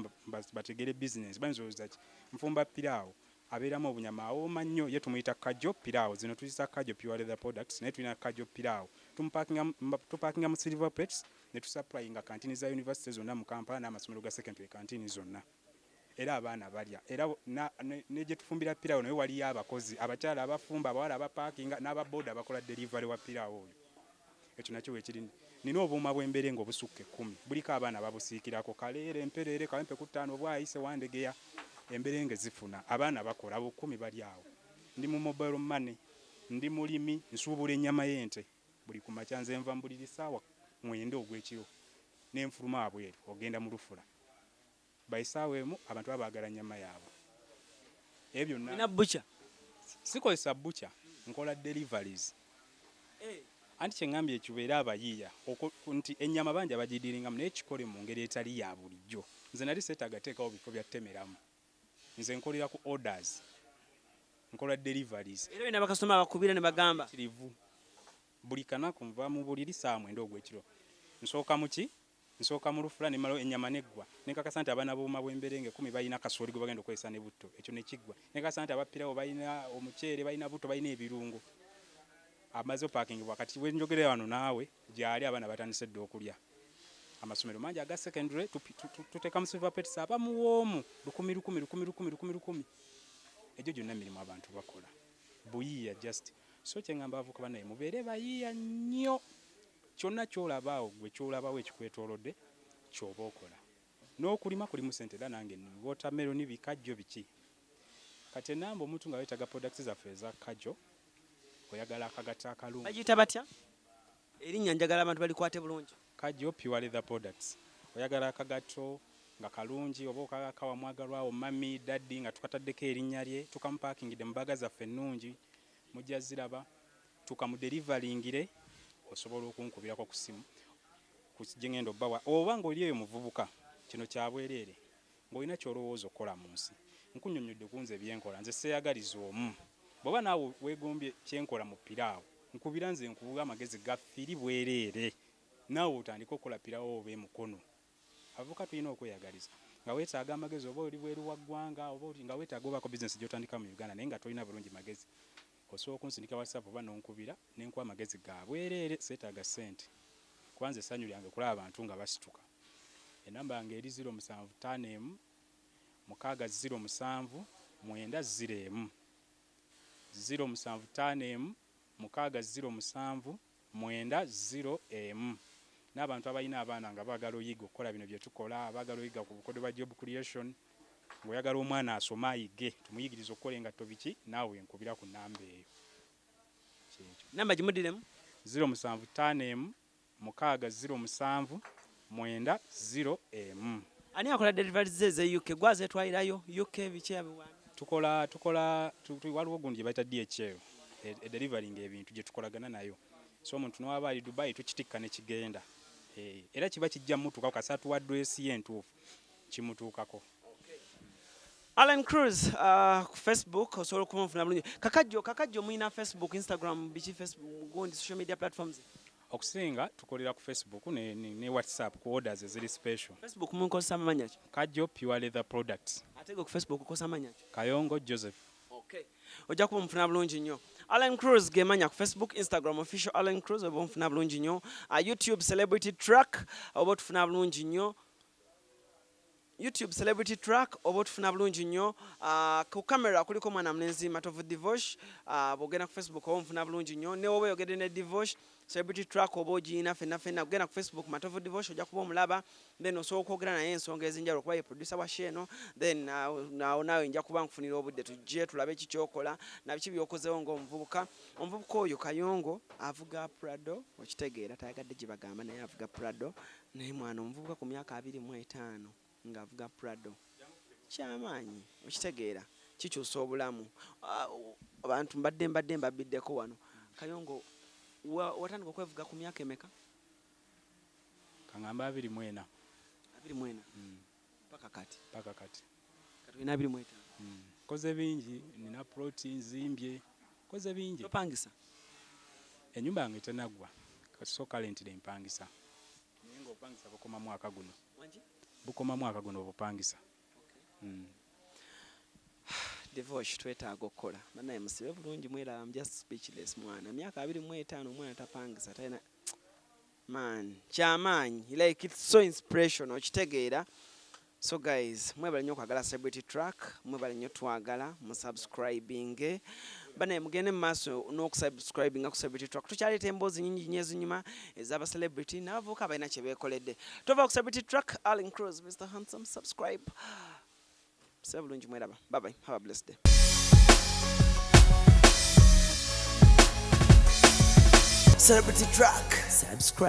bategere bizinesi bayinza ki nfumba piraawo abeeramu obunyama awooma nnyo ye tumuyita kajjo piraawo zino tuyita kajjo pure leather products naye tulina kajjo piraawo tupakinga mu silver plates ne tusupplyinga kantini za university zonna mu Kampala n'amasomero ga secondary kantini zonna era abaana balya era ne gye tufumbira piraawo naye waliyo abakozi abakyala abafumba abawala abapakinga n'ababoda abakola delivery wa piraawo oyo ekyo nakyo wekiri nina obuuma bw'embere ng'obusukka 10 buliko abaana babusiikirako kaleere empereere kalempe ku 5 obwayise wandegeya embere nge zifuna abaana bakola abo 10 bali awo ndi mu mobile money ndi mulimi nsuubula ennyama y'ente buli ku makya nze nva mbuliri ssaawa 9 ogw'ekiro n'enfuluma abweru ogenda mu lufula bayisaawa emu abantu abaagala nnyama yaabwe ebyo na butcher sikozesa butcher nkola deliveries anti kyeŋŋambye ekibeera abayiiya nti ennyama bangi abagidiringamu naye kikole mu ngeri etali ya bulijjo nze nali seetaaga teekawo bifo bya ttemeramu nze nkolera ku orders nkola deliveries era bina bakasoma abakubira ne bagamba kirivu buli kanaku nva mu buliri saa 9 ogw'ekiro nsooka mu lufula ne malo ennyama neggwa nekakasa nti abaana b'obuuma bw'emberenge 10 balina kasooli gwe bagenda okozesa ne butto ekyo ne kiggwa nekakasa nti abapirawo balina omuceere balina butto balina ebirungo amaze parking wakati wenjogere wano naawe gyali abaana batandise dde okulya amasomero mangi aga secondary tuteeka mu silver plates abamu woomu 10,000 egyo gyonna emirimu abantu bakola buyiiya just so kyeŋŋamba abavubuka bannaye mubeere bayiiya nnyo kyonna kyolabaawo gwe kyolabawo ekikwetoolodde kyoba okola n'okulima kulimu ssente era nange watermelon bikajjo biki kati enamba omuntu nga weetaga products zaffe eza kajjo oyagala akagatta akalungi bagiyita batya erinnya njagala abantu balikwate bulungi kajjo pure leather products oyagala akagato nga kalungi oba okakawa mwagalwawo mami daddi nga tukataddeko erinnya lye tukamupakingidde mu baga zaffe ennungi mujja ziraba tukamudelivering osobola okunkubirako ku simu ku kijengendo bawa oba ng'oli eyo muvubuka kino kyabwereere ng'olina kyolowooza okukola mu nsi nkunyonyodde kunze byenkola nze seeyagaliza omu bw'oba naawe weegombye kyenkola mu piraawo nkubira nze nkubuga amagezi gaffiri bwereere naawe otandika okukola piraawo oba emukono avuka tulina okweyagaliza nga weetaaga amagezi oba oli bweru wa ggwanga oba nga weetaaga obaako bizinesi gy'otandika mu Uganda naye nga tolina bulungi magezi osobola okunsindika WhatsApp oba n'onkubira n'enkuwa amagezi ga bwereere seetaaga ssente kubanza essanyu lyange kulaba abantu nga basituka enamba yange eri 075 607 901 075 607 901 n'abantu abalina abaana nga baagala oyiga okukola bino bye tukola abaagala oyiga ku bukodyo bwa job creation ng'oyagala omwana asoma ayige tumuyigiriza okukola engatto biki naawe enkubira ku namba eyo namba gimudiremu 075 607 901 ani akola deliveries ze UK gwazetwalirayo UK biki abiwana waliwo gundi gye bayita DHL delivering ebintu gye tukolagana nayo, so omuntu n'waba ali Dubai tukitikka ne kigenda, era kiba kijja mutuuka kasatu wa adresi ye entuufu kimutuukako. Allen Cruz ku Facebook osobola okumunfuna bulungi. Kakajjo muyina Facebook, Instagram, biki Facebook gundi social media platforms? Okusinga tukolera ku Facebook ne WhatsApp ku orders eziri special. Facebook munkozesa amanya ki? Kajjo Pure Leather Products. Ate ku Facebook ukosa amanya ki? Kayongo Joseph. Okay. Ojja kuba mufuna bulungi nnyo. Allen Cruz gemanya ku Facebook, Instagram official Allen Cruz oba mufuna bulungi nnyo. YouTube Celebrity Track oba tufuna bulungi nnyo. YouTube Celebrity Track oba tufuna bulungi nnyo. Ku camera kuliko mwana mlenzi Matovu Divorce, bogenda ku Facebook oba mufuna bulungi nnyo. Ne oba yogede ne Divorce Celebrity Track oba ogiyina fenna genda ku Facebook Matovu Divorce ojja kuba omulaba, then osobola okwogera naye ensonga ezinjawulo kuba ye producer wa Sheno, then nawe nja kuba nkufunira obudde tujje tulabe ki kyokola na biki byokozeewo ng'omuvubuka. Omuvubuka oyo Kayongo avuga Prado, okitegeera tayagadde gye bagamba naye avuga Prado, naye mwana omuvubuka ku myaka 25 ng'avuga Prado kyamaanyi, okitegeera kikyusa obulamu. Abantu mbadde mbabiddeko wano. Kayongo watandika okwevuga ku myaka emeka? Kaŋŋamba 24. 24 paka kati kati olina 25. Koze bingi, nina protein zimbye, koze bingi. Topangisa? Ennyumba yange tenaggwa, so currently mpangisa. Naye ng'opangisa bukoma mwaka guno. Bukoma mwaka guno obupangisa. Divorce twetaaga okukola. Banaye musibe bulungi mwera, I'm just speechless mwana. Myaka 25 omwana tapangisa talina man. Kyamaanyi, like it's so inspirational, okitegeera. So guys, mwebale nnyo okwagala Celebrity Track, mwebale nnyo twagala musubscribing. Banaye mugende mu maaso n'okusubscribinga ku Celebrity Track. Tukyaleeta emboozi nnyingi nnyo ezinyuma ez'aba celebrity n'abavubuka balina kye beekoledde. Tova ku Celebrity Track, Allen Cruz, Mr. Handsome, subscribe. Musibe bulungi mweraba. Bye bye. Have a blessed day. Celebrity Track, subscribe.